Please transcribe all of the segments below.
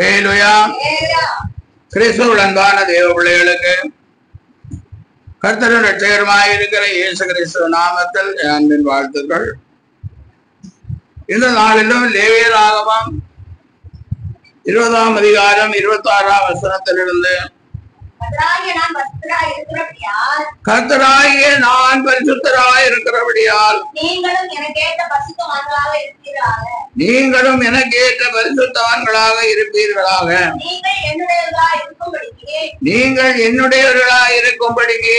ஹல்லேலூயா. கிறிஸ்துவுடைய அன்பான தேவ பிள்ளைகளுக்கு கர்த்தரும் இரட்சகருமாய் இருக்கிற இயேசு கிறிஸ்து நாமத்தில் அன்பின் வாழ்த்துக்கள். இந்த நாளிலும் லேவியராகமம் 20ஆம் அதிகாரம் 26ஆம் வசனத்திலிருந்து கர்த்தராகிய நான் பரிசுத்தராய் இருக்கிறபடியால் நீங்களும் எனக்கு ஏற்ற பரிசுத்தவான்களாக இருப்பீர்களாக. நீங்கள் என்னுடையவர்களாய் இருக்கும்படிக்கு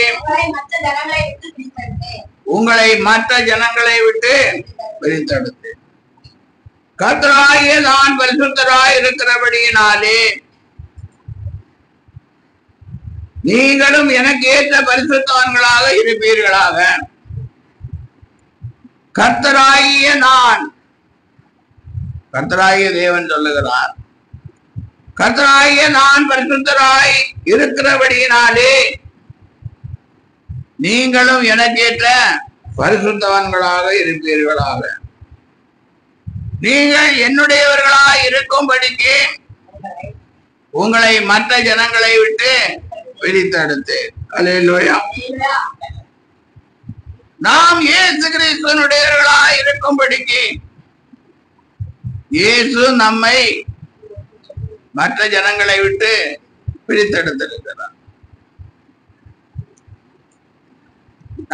உங்களை மற்ற ஜனங்களை விட்டு பிரித்தெடுத்து கர்த்தராகிய நான் பரிசுத்தராய் இருக்கிறபடியினாலே நீங்களும் எனக்கு ஏற்ற பரிசுத்தவான்களாக இருப்பீர்களாக. கர்த்தராகிய நான், கர்த்தராகிய தேவன் சொல்லுகிறார், கர்த்தராகிய நான் பரிசுத்தராய் இருக்கிறபடியினாலே நீங்களும் எனக்கு ஏற்ற பரிசுத்தவான்களாக இருப்பீர்களாக. நீங்கள் என்னுடையவர்களாய் இருக்கும்படிக்கு உங்களை மற்ற ஜனங்களை விட்டு பிரித்தெடுத்து. அல்லேலூயா. நாம் இயேசு கிறிஸ்துவினுடையவர்களாய் இருக்கும்படிக்கு இயேசு நம்மை மற்ற ஜனங்களை விட்டு பிரித்தெடுத்திருக்கிறார்.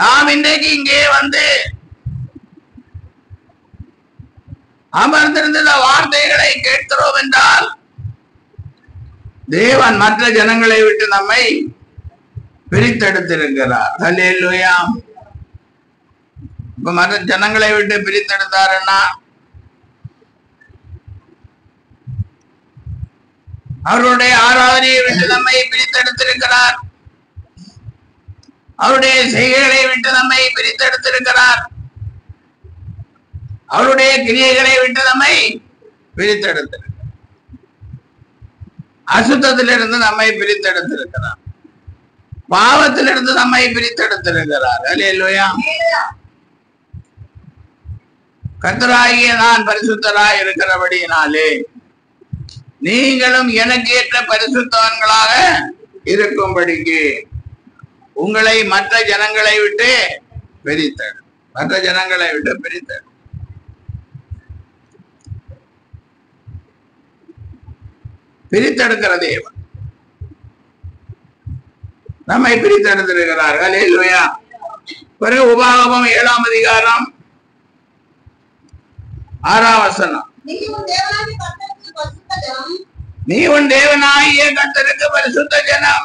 நாம் இன்றைக்கு இங்கே வந்து அமர்ந்திருந்த வார்த்தைகளை கேட்கிறோம் என்றால் தேவன் மற்ற ஜனங்களை விட்டு நம்மை பிரித்தெடுத்திருக்கிறார். ஹல்லேலூயா. இப்ப மற்ற ஜனங்களை விட்டு பிரித்தெடுத்தாருன்னா அவருடைய ஆராதனையை விட்டு நம்மை பிரித்தெடுத்திருக்கிறார். அவருடைய செய்கைகளை விட்டு நம்மை பிரித்தெடுத்திருக்கிறார். அவருடைய கிரியைகளை விட்டு நம்மை பிரித்தெடுத்திருக்கிறார். அசுத்தத்திலிருந்து நம்மை பிரித்தெடுத்திருக்கிறார். பாவத்திலிருந்து நம்மை பிரித்தெடுத்திருக்கிறார். அல்லேலூயா. கர்த்தராகிய நான் பரிசுத்தராய் இருக்கிறபடியினாலே நீங்களும் எனக்கு ஏற்ற பரிசுத்தவான்களாக இருக்கும்படிக்கு உங்களை மற்ற ஜனங்களை விட்டு பிரித்தெடு, மற்ற ஜனங்களை விட்டு பிரித்தெடு. பிரித்தெடுக்கிற தேவன் நம்மை பிரித்தெடுத்திருக்கிறார். அல்லேலூயா. பிறகு உபாகமம் 7ஆம் அதிகாரம் 6ஆம் வசனம், நீ உன் தேவனாகிய கர்த்தருக்கு பரிசுத்த ஜனம்,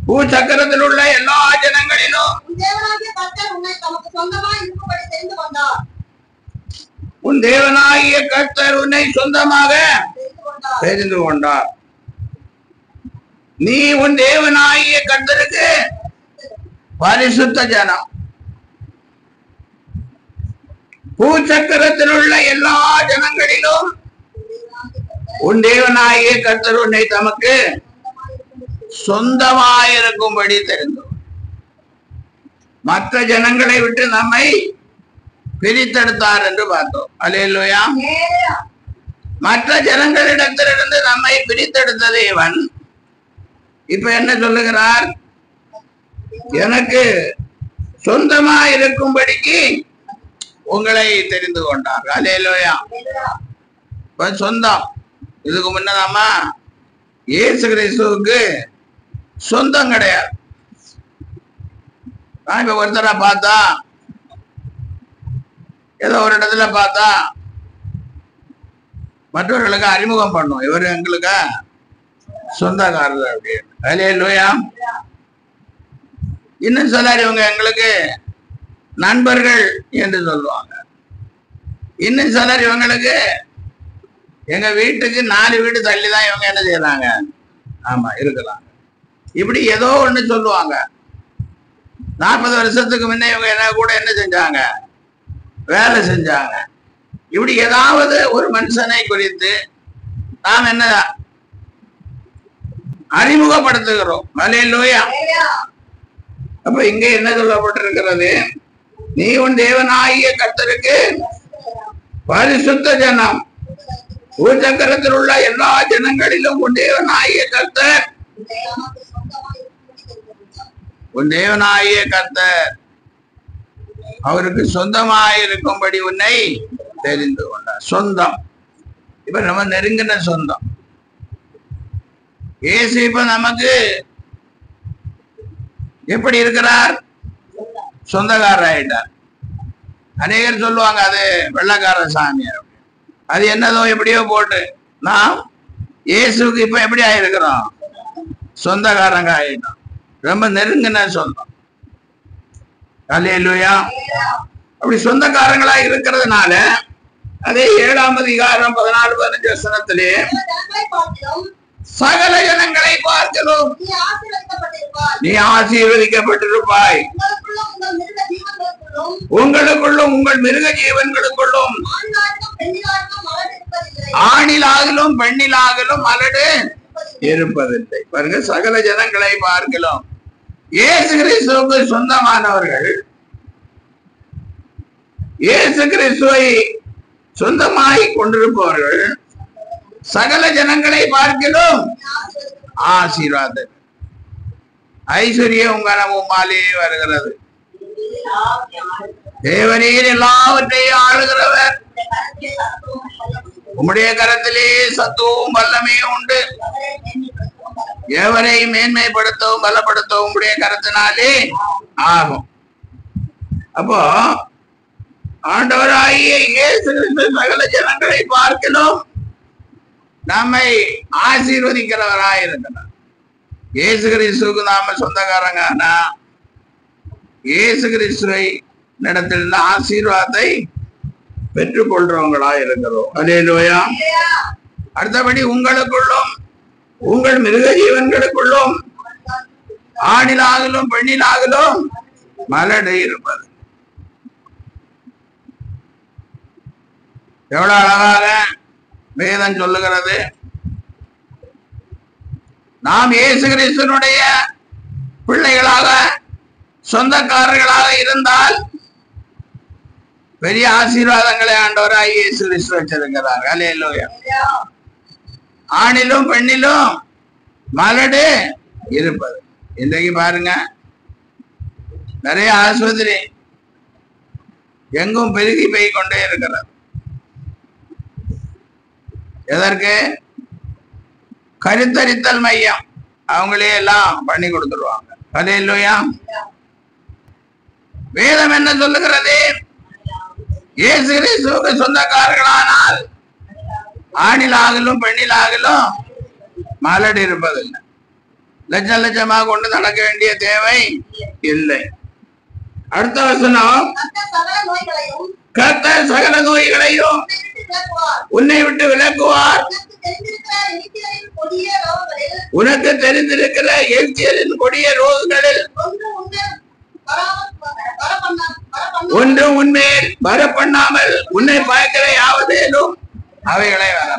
பூச்சக்கரத்தில் உள்ள எல்லா ஜனங்களிலும் உன் தேவனாகிய கர்த்தர் உன்னை சொந்தமாக தெரிந்து கொண்டார். நீ உன் தேவனாகிய கர்த்தருக்கு பரிசுத்த ஜனம், பூச்சக்கரத்தில் உள்ள எல்லா ஜனங்களிலும் உன் தேவனாகிய கர்த்தர் உன்னை தமக்கு சொந்தமாயிருக்கும்படி தெரிந்து மற்ற ஜனங்களை விட்டு நம்மை பிரித்தெடுத்தார் என்று பார்த்தோம். அல்லேலூயா. மற்ற ஜனங்களிடத்திலிருந்து நம்மை பிரித்தெடுத்த தேவன் இப்ப என்ன சொல்லுகிறார்? எனக்கு சொந்தமா இருக்கும்படிக்கு உங்களை தெரிந்து கொண்டார். அல்லேலூயா. சொந்தம், இதுக்கு முன்ன நம்ம இயேசு கிறிஸ்துவுக்கு சொந்தம் கிடையாது. நான் இப்ப ஒருத்தரை பார்த்தா, ஏதோ ஒரு இடத்துல பார்த்தா மற்றவர்களுக்கு அறிமுகம் பண்ணும், இவர் எங்களுக்கு சொந்தக்காரர் அப்படின்னு. அல்லேலூயா. இன்னும் சிலர் இவங்க எங்களுக்கு நண்பர்கள் என்று சொல்லுவாங்க. இன்னும் சிலர் இவங்களுக்கு எங்க வீட்டுக்கு 4 வீடு தள்ளிதான் இவங்க என்ன செய்யறாங்க, ஆமா இருக்கிறாங்க. இப்படி ஏதோ ஒண்ணு சொல்லுவாங்க. 40 வருஷத்துக்கு முன்ன இவங்க என்ன கூட என்ன செஞ்சாங்க, வேலை செஞ்சாங்க. இப்படி ஏதாவது ஒரு மனுஷனை குறித்து நாம் என்ன அறிமுகப்படுத்துகிறோம். அல்லேலூயா. அப்ப இங்க என்ன சொல்லப்பட்டிருக்கிறது? நீ உன் தேவனாகிய கர்த்தருக்கு பரிசுத்த ஜனம். பூச்சக்கரத்தில் உள்ள எல்லா ஜனங்களிலும் உன் தேவனாகிய கர்த்தர், உன் தேவனாகிய கர்த்தர் அவருக்கு சொந்தமாயிருக்கும்படி உன்னை தெரிந்து கொண்டார். சொந்தம் இப்ப நம்ம நெருங்கின சொந்தம். இயேசு இப்ப நமக்கு எப்படி இருக்கிறார்? சொந்தக்காரர் ஆயிட்டார். அநேகர் சொல்லுவாங்க அது வெள்ளக்கார சாமி, அது என்னதோ எப்படியோ போட்டு நாம் இயேசுக்கு இப்ப எப்படி ஆயிருக்கிறோம்? சொந்தக்காரங்க ஆயிட்டோம். ரொம்ப நெருங்கின சொந்தம். அல்லேலூயா. அப்படி சொந்தக்காரங்களா இருக்கிறதுனால அதே 7ஆம் அதிகாரம் 14-15 வசனத்திலே சகல ஜனங்களை பார்க்கிறோம் நீ ஆசீர்வதிக்கப்பட்டிருப்பாய், உங்களுக்குள்ளும் உங்கள் மிருக ஜீவன்களுக்குள்ளும் ஆணிலாகலும் பெண்ணிலாகலும் மலடு இருப்பதில்லை. பாருங்க, சகல ஜனங்களை பார்க்கலாம். இயேசு கிறிஸ்துவுக்கு சொந்தமானவர்கள், இயேசு கிறிஸ்துவை சொந்தமாய் கொண்டிருப்பவர்கள் சகல ஜனங்களை பார்க்கலாம் ஆசீர்வாதம். ஐஸ்வர்யம் கனவுமாலே வருகிறது. தேவனீர் எல்லாவற்றையும் ஆளுகிறவர், உம்முடைய கரத்திலே சத்துவம் வல்லமையும் உண்டு. எவரை மேன்மைப்படுத்தவும் பலப்படுத்தவும் உம்முடைய கரத்தினாலே ஆகும். அப்போ ஆண்டவராகிய இயேசு கிறிஸ்து சகல ஜனங்களை பார்க்கலாம் நம்மை ஆசீர்வதிக்கிறவராய் இருக்கிறார். இயேசு கிறிஸ்துவுக்கு நாம சொந்தக்காரங்கன்னா இயேசு கிறிஸ்துவை இடத்திலிருந்து ஆசீர்வாதத்தை பெற்றுக் கொள்றவங்களா இருக்கிறோம். அல்லேலூயா. அடுத்தபடி உங்களுக்குள்ளும் உங்கள் மிருக ஜீவன்களுக்குள்ளும் ஆணிலாகலும் பெண்ணிலாகலும் மலடு இருப்பது. எவ்வளவு அழகாக வேதம் சொல்லுகிறது. நாம் இயேசு கிறிஸ்துவினுடைய பிள்ளைகளாக சொந்தக்காரர்களாக இருந்தால் பெரிய ஆசீர்வாதங்களை ஆண்டவராய் இயேசு கிறிஸ்து வச்சிருக்கிறார். அல்லேலூயா. ஆணிலும் பெண்ணிலும் மலடு இருப்பது. இன்றைக்கு பாருங்க, நிறைய ஆஸ்பத்திரி எங்கும் பெருகி போய் கொண்டே இருக்கிறது. எதற்கு? கருத்தரித்தல் மையம் அவங்களே எல்லாம் பண்ணி கொடுத்துருவாங்க. அல்லேலூயா. வேதம் என்ன சொல்லுகிறது? இயேசு கிறிஸ்துவுக்கு சொந்தக்காரர்களானால் ஆணிலாகலும் பெண்ணிலாகலும் மலடு இருப்பதில்லை. லட்சம் லட்சமாக கொண்டு நடக்க வேண்டிய தேவை இல்லை. அடுத்த வசனம், கர்த்தர் சகல நோய்களையும் உன்னை விட்டு விலக்குவார். உனக்கு தெரிந்திருக்கிற எகிப்தியரின் கொடிய ரோகங்களில் ஒன்றும் உன்மேல் வரப்பண்ணாமல் உன்னை பார்க்கிற யாவதேனும் அவைகளை வர.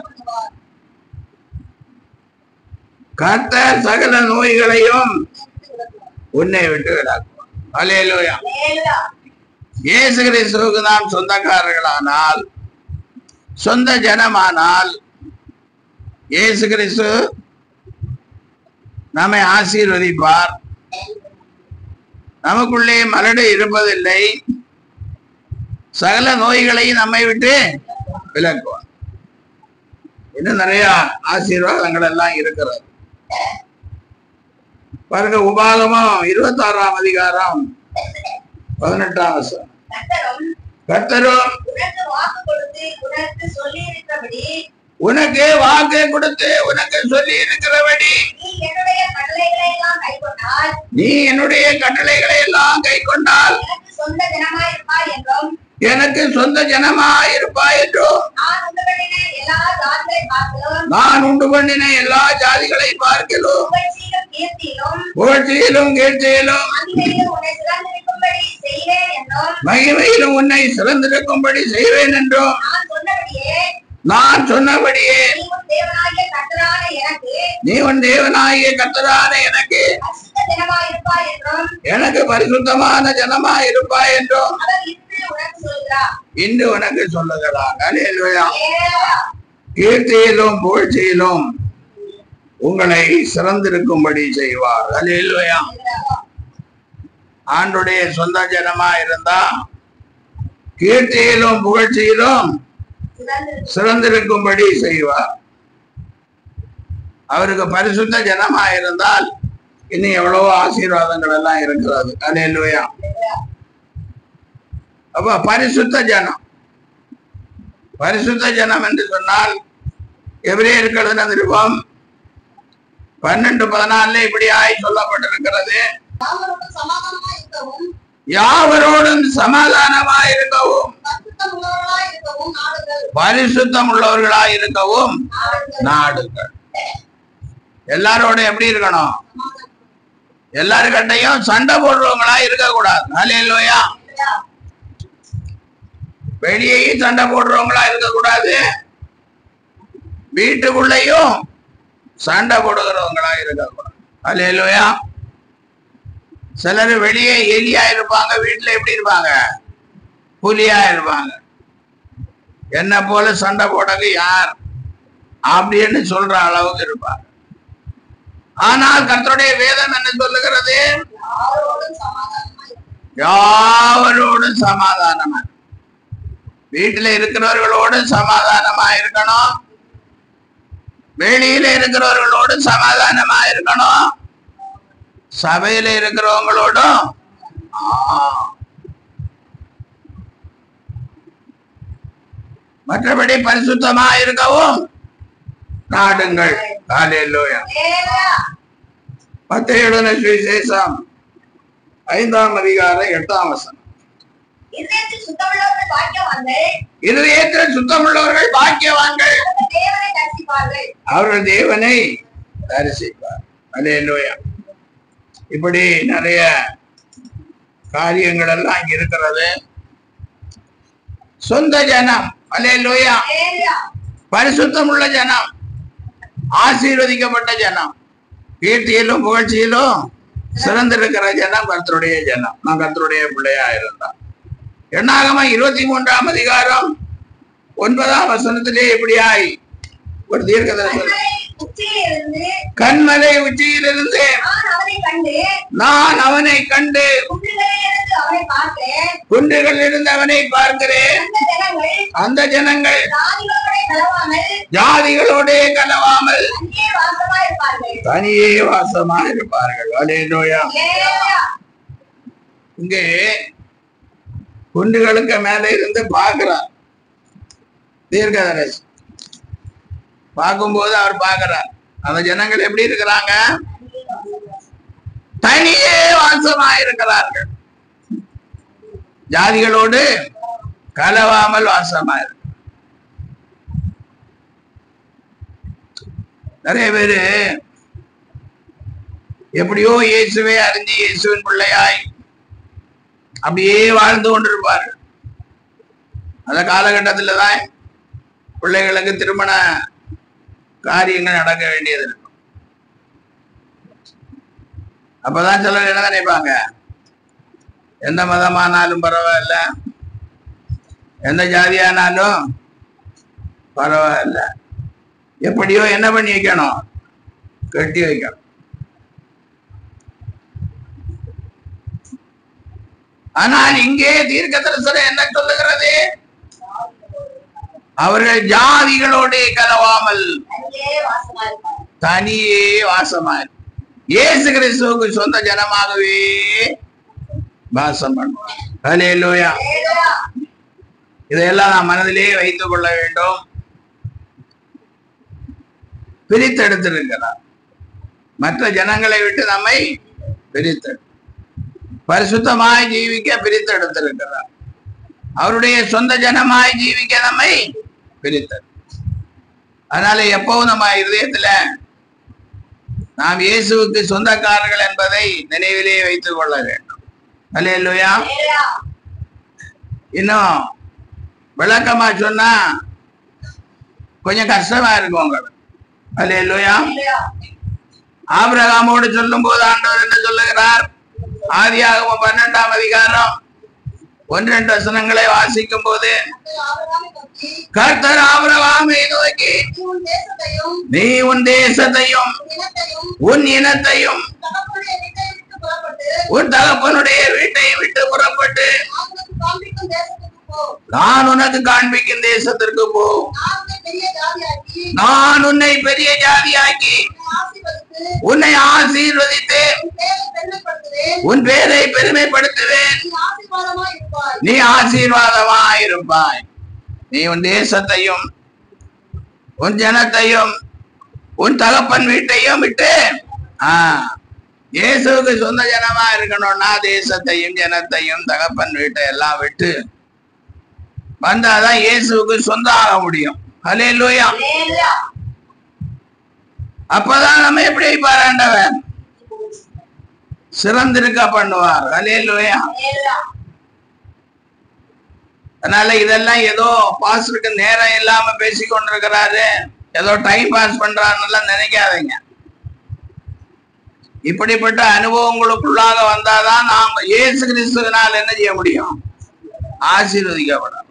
கர்த்தர் சகல நோய்களையும் உன்னை விட்டு விலக்குவார். அல்லேலூயா. இயேசு கிறிஸ்துவுக்கு நாம் சொந்தக்காரர்களானால், சொந்த ஜனமானால், இயேசு கிறிஸ்து நம்மை ஆசீர்வதிப்பார். நமக்குள்ளே மலடு இருப்பதில்லை. சகல நோய்களை நம்மை விட்டு விலக்குவார். இன்னும் நிறைய ஆசீர்வாதங்கள் எல்லாம் இருக்கிறது. பாருங்க, உபாகமம் 26ஆம் அதிகாரம் 18ஆம் வசனம். கர்த்தரும் உனக்கு வாக்கு கொடுத்து உனக்கு சொல்லி இருக்கிறபடி நீ என்னுடைய கட்டளைகளை எல்லாம் கை கொண்டால் எனக்கு சொந்த ஜனமாய் இருப்பாய் என்றும் நான் உண்டு பண்ணின எல்லா ஜாதிகளை பார்க்கலாம் புகழ்ச்சியிலும் கீழ்ச்சியிலும் மகிமையிலும் உன்னை சிறந்திருக்கும்படி செய்வேன் என்றும் நான் சொன்னபடியே நீ உன் தேவனாகிய கர்த்தரான எனக்கு பரிசுத்தமான ஜனமாய் இருப்பாய் என்றும் இன்று உனக்கு சொல்லுகிறார். அல்லேலூயா. கீர்த்தியிலும் புகழ்ச்சியிலும் உங்களை சிறந்திருக்கும்படி செய்வார். அல்லேலூயா. ஆண்டுடைய சொந்த ஜனமா இருந்தா கீர்த்தியிலும் புகழ்ச்சியிலும் சிறந்திருக்கும்படி செய்வார். அவருக்கு பரிசுத்த ஜனமா இருந்தால் இன்னும் எவ்வளவோ ஆசீர்வாதங்கள் எல்லாம் இருக்கிறது. அல்லேலூயா. அப்ப பரிசுத்த ஜனம், பரிசுத்த ஜனம் என்று சொன்னால் எபிரேயர்கள் நிருபம் 12:14 இப்படியாய் சொல்லப்பட்டிருக்கிறது. யாவரோடும் சமாதானமாய் இருக்கவும் பரிசுத்தம் உள்ளவர்களாய் இருக்கவும் நாடுங்கள். எல்லாரோட எப்படி இருக்கணும்? எல்லாருக்கிட்டையும் சண்டை போடுறவங்களா இருக்க கூடாது. அல்லேலூயா. வெளியேயும் சண்டை போடுறவங்களா இருக்க கூடாது, வீட்டுக்குள்ளேயும் சண்டை போடுகிறவங்களா இருக்க கூடாது. அல்லேலூயா. சிலர் வெளியே எலியா இருப்பாங்க, வீட்டுல எப்படி இருப்பாங்க? புலியா இருப்பாங்க. என்ன போல சண்டை போடங்க யார் அப்படின்னு சொல்ற அளவுக்கு இருப்பாங்க. ஆனால் கர்த்தருடைய வேதம் என்ன சொல்லுகிறது? யாவரோடும் சமாதானமா, வீட்டுல இருக்கிறவர்களோடு சமாதானமா இருக்கணும், வெளியில இருக்கிறவர்களோடு சமாதானமா இருக்கணும், சபையில இருக்கிறவங்களோடும். மற்றபடி பரிசுத்தமா இருக்கவும் நாடுங்கள். அல்லேலூயா. மத்தேயு எழுதின சுவிசேஷம் 5ஆம் அதிகாரம் 8ஆம் வசனம். இருதயத்தில் சுத்தமுள்ளவர்கள் பாக்கியவான்கள், அவர்கள் தேவனை தரிசிப்பார். அல்லேலூயா. இப்படி நிறைய காரியங்கள் எல்லாம் இங்க இருக்கிறது. சொந்த ஜனம். அல்லேலூயா. பரிசுத்தம் உள்ள ஜனம், ஆசீர்வதிக்கப்பட்ட ஜனம், கீர்த்தியிலும் புகழ்ச்சியிலும் சிறந்திருக்கிற ஜனம் கர்த்தருடைய ஜனம். நான் கர்த்தருடைய பிள்ளையா இருந்தான். என்னாகமம் 23ஆம் அதிகாரம் 9ஆம் வசனத்திலே எப்படியாய் ஒரு தீர்க்க தரிசனம். கண்மலை உச்சியிலிருந்து நான் அவனை கண்டு குன்றுகளிலிருந்து அவனை பார்க்கிறேன். அந்த ஜனங்கள் ஜாதிகளோடே கலவாமல் தனியே வாசமா இருப்பார்கள். அல்லேலூயா. இங்கே குன்றுகளுக்கு மேல இருந்து பார்க்கிறார் தீர்க்கதரிசி. பார்க்கும்போது அவர் பார்க்கிறார் அந்த ஜனங்கள் எப்படி இருக்கிறாங்க? தனியே வாசமா இருக்கிறார்கள், ஜாதிகளோடு கலவாமல் வாசமா இருக்கு. நிறைய பேரு எப்படியோ இயேசுவை அறிஞ்சு இயேசுவின் பிள்ளையாய் அப்படியே வாழ்ந்து கொண்டிருப்பார்கள். அந்த காலகட்டத்துல தான் பிள்ளைகளுக்கு திருமண காரியங்கள் நடக்க வேண்டியது இருக்கும். அப்பதான் சிலர் என்ன நினைப்பாங்க, எந்த மதமானாலும் பரவாயில்ல, எந்த ஜாதியானாலும் பரவாயில்ல, எப்படியோ என்ன பண்ணி வைக்கணும்? கட்டி வைக்கணும். ஆனால் இங்கே தீர்க்க தரிசனம் என்ன சொல்லுகிறது? அவர்கள் ஜாதிகளோட கலவாமல் தனியே வாசமாய் இயேசு கிறிஸ்துவுக்கு சொந்த ஜனமாகவே வாசம் பண்ணுவார். அல்லேலூயா. இதையெல்லாம் நாம் மனதிலே வைத்துக் கொள்ள வேண்டும். பிரித்தெடுத்திருக்கிறார், மற்ற ஜனங்களை விட்டு நம்மை பிரித்து பரிசுத்தமாய் ஜீவிக்க பிரித்தெடுத்திருக்கிறார். அவருடைய சொந்த ஜனமாய் ஜீவிக்க நம்மை பிரித்தது. அதனால எப்பவும் நம்ம இருதயத்துல நாம் இயேசுவுக்கு சொந்தக்காரர்கள் என்பதை நினைவிலே வைத்துக் கொள்ள வேண்டும். அல்லேலூயா. இன்னும் விளக்கமா சொன்னா கொஞ்சம் கஷ்டமா இருக்கும் உங்களுக்கு. அல்லேலூயா. ஆபிரகாமோடு சொல்லும் போது ஆண்டவர் என்ன சொல்லுகிறார்? ஆதியாகமம் 12ஆம் அதிகாரம் 1-2 வசனங்களை வாசிக்கும் போது கர்த்தர் ஆபிரகாமை நோக்கி நீ உன் தேசத்தையும் உன் இனத்தையும் உன் தகப்பனுடைய வீட்டை விட்டு புறப்பட்டு நான் உனக்கு காண்பிக்கும் தேசத்திற்கு போ. நான் உன்னை பெரிய ஜாதியாக்கி உன்னை ஆசீர்வதித்து உன் பேரை பெருமைப்படுத்துவேன். நீ ஆசீர்வாதமாயிருப்பாய். நீ உன் தேசத்தையும் உன் ஜனத்தையும் உன் தகப்பன் வீட்டையும் விட்டு இயேசுவுக்கு சொந்த ஜனமா இருக்கணும்னா தேசத்தையும் ஜனத்தையும் தகப்பன் வீட்டை எல்லாம் விட்டு வந்தாதான் இயேசுவுக்கு சொந்தம் ஆக முடியும். ஹல்லேலூயா. அப்பதான் நம்ம எப்படி பாராண்டவன் சிறந்திருக்க பண்ணுவார். ஹல்லேலூயா. அதனால இதெல்லாம் ஏதோ பாஸ்டருக்கு நேரம் இல்லாம பேசிக்கொண்டிருக்கிறாரு, ஏதோ டைம் பாஸ் பண்றாருன்னு நினைக்காதீங்க. இப்படிப்பட்ட அனுபவங்களுக்குள்ளாக வந்தாதான் நாம் இயேசு கிறிஸ்துவினால் என்ன செய்ய முடியும்? ஆசீர்வதிக்கப்படும்.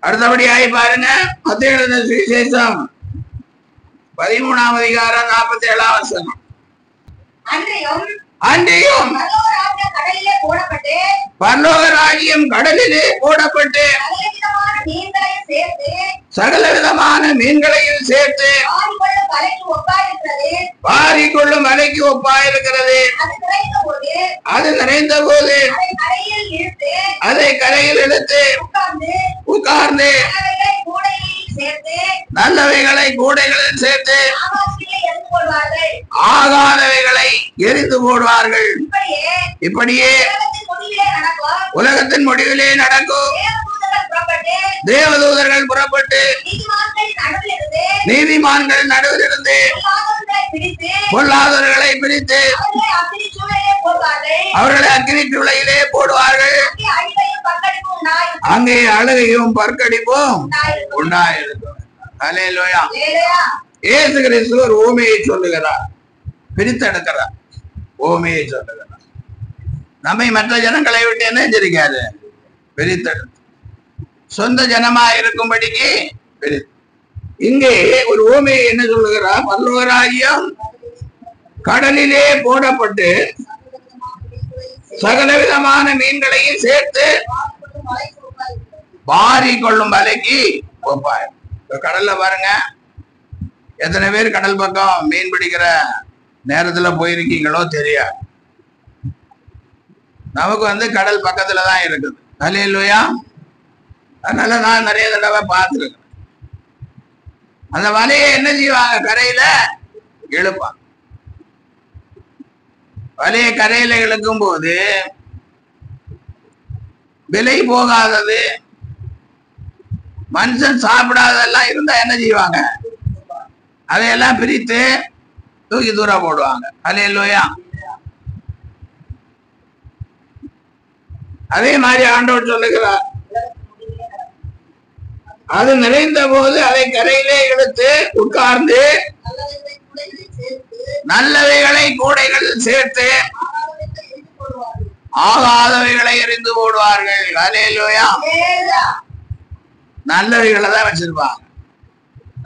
அடுத்தபடியாய் பாருங்க, மத்தேயு எழுதின சுவிசேஷம் 13ஆம் அதிகாரம் 47ஆம் வசனம். அன்றியும் பரலோக ராஜ்யம் கடலிலே போடப்பட்டு சகல விதமான மீன்களையும் சேர்த்து பாரிக்கொள்ளும் மலைக்கு ஒப்பாயிருக்கிறது. அது நிறைந்த போது அதை கரையில் இழுத்து உட்கார்ந்து நல்லவைகளை கூடைகளில் சேர்த்து ஆகாதவைகளை எரிந்து போடுவார்கள். இப்படியே உலகத்தின் முடிவிலே நடக்கும். தேவதூதர்கள் புறப்பட்டு நீதிமான்கள் நடுவில் இருந்து பொல்லாதவர்களை பிரித்து அவர்களை அக்கினி சூளையிலே போடுவார்கள். அங்கே அழுகையும் பற்கடிப்பும் உண்டாயிருக்கும். ஹல்லேலூயா. இயேசு கிறிஸ்து ஒரு ஓமையை சொல்லுகிறார், பிரித்தெடுக்கிறார், ஓமையை சொல்லுகிறார். நம்மை மற்ற ஜனங்களை விட்டு என்ன செஞ்சிருக்காரு? பிரித்தெடுத்து சொந்த ஜனமா இருக்கும்படிக்கு பிரித்து. இங்கே ஒரு ஓமையை என்ன சொல்லுகிறார்? பரலோக ராஜ்யம் கடலிலே போடப்பட்டு சகல விதமான மீன்களையும் சேர்த்து பாரி கொள்ளும் வலைக்கு ஒப்பாய். கடல்ல பாருங்க, எத்தனை பேர் கடல் பக்கம் மீன் பிடிக்கிற நேரத்துல போயிருக்கீங்களோ தெரியாது. நமக்கு கடல் பக்கத்துலதான் இருக்குது. ஹல்லேலூயா. அதனால நான் நிறைய தடவை பார்த்துருக்கேன். அந்த வலையை என்ன செய்வாங்க? கரையில இழுப்பாங்க. வலையை கரையில இழுக்கும் போது விலை போகாதது, மனுஷன் சாப்பிடாதெல்லாம் இருந்தா என்ன செய்வாங்க? அதையெல்லாம் பிரித்து தூக்கி தூரம் போடுவாங்க. ஹல்லேலூயா. அதே மாதிரி ஆண்டவர் சொல்லுகிறார், அது நிறைந்த போது அதை கரையிலே இழுத்து உட்கார்ந்து நல்லவைகளை கூடைகளில் சேர்த்து ஆகாதவைகளை எரிந்து போடுவார்கள். ஹல்லேலூயா. நல்லவைகளை தான் வச்சிருப்பாங்க,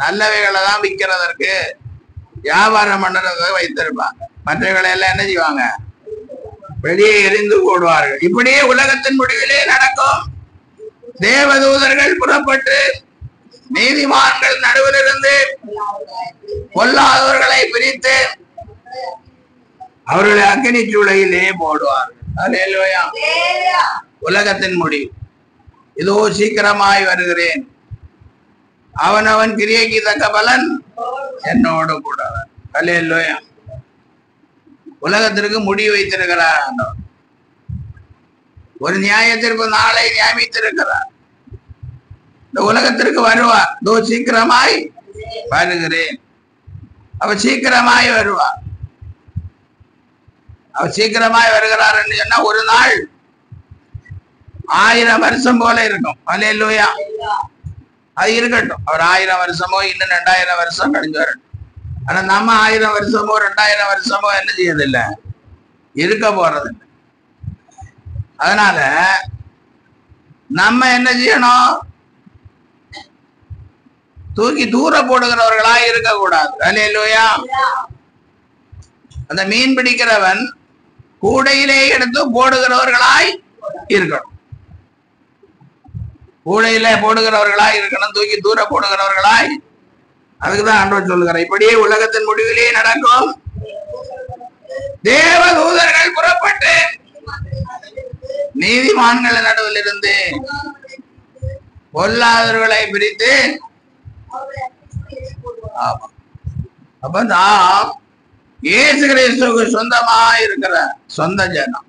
நல்லவைகளை தான் விற்கிறதற்கு வியாபாரம் பண்ணுறத வைத்திருப்பாங்க. மற்றவைகளை எல்லாம் என்ன செய்வாங்க? வெளியே எரிந்து போடுவார்கள். இப்படியே உலகத்தின் முடிவிலே நடக்கும். தேவதூதர்கள் புறப்பட்டு நீதிமான்கள் நடுவில் இருந்து பொல்லாதவர்களை பிரித்து அவர்களை அக்கினி சூளையிலே போடுவார்கள். ஹல்லேலூயா. உலகத்தின் முடிவு இதோ சீக்கிரமாய் வருகிறேன், அவனவன் கிரியைக்கு தக்க பலன் என்னோடு கூட. ஹல்லேலூயா. உலகத்திற்கு முடிவு வைத்திருக்கிறார். ஒரு நியாயத்திற்கு நாளை நியமித்திருக்கிறார். இந்த உலகத்திற்கு வருவார். இதோ சீக்கிரமாய் வருகிறேன். அவ சீக்கிரமாய் வருவார். அவர் சீக்கிரமாய் வருகிறார் என்று சொன்னா ஒரு நாள் 1000 வருஷம் போல இருக்கும். ஹல்லேலூயா. அது இருக்கட்டும். அவர் 1000 வருஷமோ இன்னும் 2000 வருஷம் கழிஞ்சு வரட்டும். ஆனா நம்ம 1000 வருஷமோ 2000 வருஷமோ என்ன செய்யறதில்லை, இருக்க போறதில்லை. அதனால நம்ம என்ன செய்யணும்? தூக்கி தூர போடுகிறவர்களா இருக்கக்கூடாது. அல்லேலூயா. அந்த மீன் பிடிக்கிறவன் கூடையிலே எடுத்து போடுகிறவர்களாய் இருக்கணும். கூடையில போடுகிறவர்களாய் இருக்கணும், தூக்கி தூர போடுகிறவர்களாய். அதுக்குதான் ஆண்டவர் சொல்லுகிறார், இப்படியே உலகத்தின் முடிவிலே நடக்கும். தேவ தூதர்கள் புறப்பட்டு நீதிமான்கள் நடுவில் இருந்து பொல்லாதவர்களை பிரித்து. அப்ப நாம் இயேசு கிறிஸ்துவுக்கு சொந்தமா இருக்கிற சொந்த ஜனம்.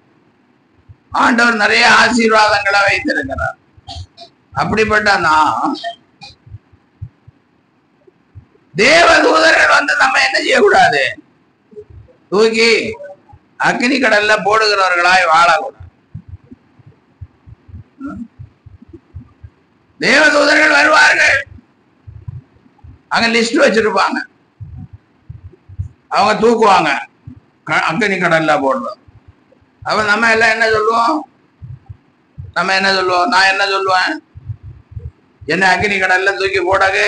ஆண்டவர் நிறைய ஆசீர்வாதங்களை வைத்திருக்கிறார். அப்படிப்பட்ட நாம் தேவ தூதர்கள் வந்து நம்ம என்ன செய்யக்கூடாது? தூக்கி அக்னி கடல்ல போடுகிறவர்களாய் வாழக்கூடாது. தேவ தூதர்கள் வருவார்கள், அங்க லிஸ்ட் வச்சிருப்பாங்க, அவங்க தூக்குவாங்க அக்னி கடல்ல போடுறோம். அப்ப நம்ம எல்லாம் என்ன சொல்லுவோம்? நான் என்ன சொல்லுவேன்? என்ன அக்னி கடல்ல தூக்கி போடாது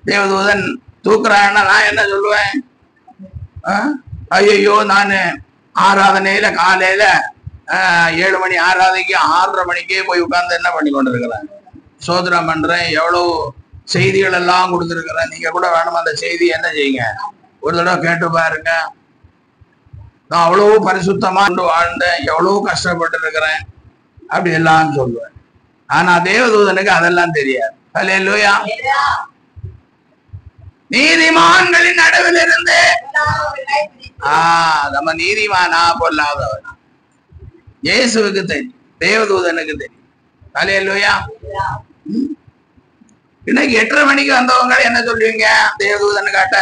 தேவதூதன் தூக்குறான்னா நான் என்ன சொல்லுவேன்? ஐயோ, நான் ஆராதனையில காலையில 7 மணி ஆராதனைக்கு 6:30 மணிக்கே போய் உட்கார்ந்து என்ன பண்ணி கொண்டு இருக்கிறேன்? சோதனம் பண்றேன், எவ்வளவு செய்திகள் எல்லாம் கொடுத்துருக்கிறேன். நீங்க கூட வேணும் அந்த செய்தி என்ன செய்யுங்க, ஒரு தடவை கேட்டு பாருங்க. நான் அவ்வளவு பரிசுத்தமா வாழ்ந்தேன், எவ்வளவு கஷ்டப்பட்டு இருக்கிறேன், அப்படி எல்லாம் சொல்லுவேன். ஆனா தேவதூதனுக்கு அதெல்லாம் தெரியாது. அல்லேலூயா. நீதிமான்களின் நடுவில் இருந்து நம்ம நீதிமானா பொல்லாதவனா இயேசுவுக்கு தெரியும், தேவதூதனுக்கு தெரியும். அல்லேலூயா. இன்னைக்கு 8:30 மணிக்கு வந்தவங்க என்ன சொல்லுவீங்க? தேவதூதனு காட்ட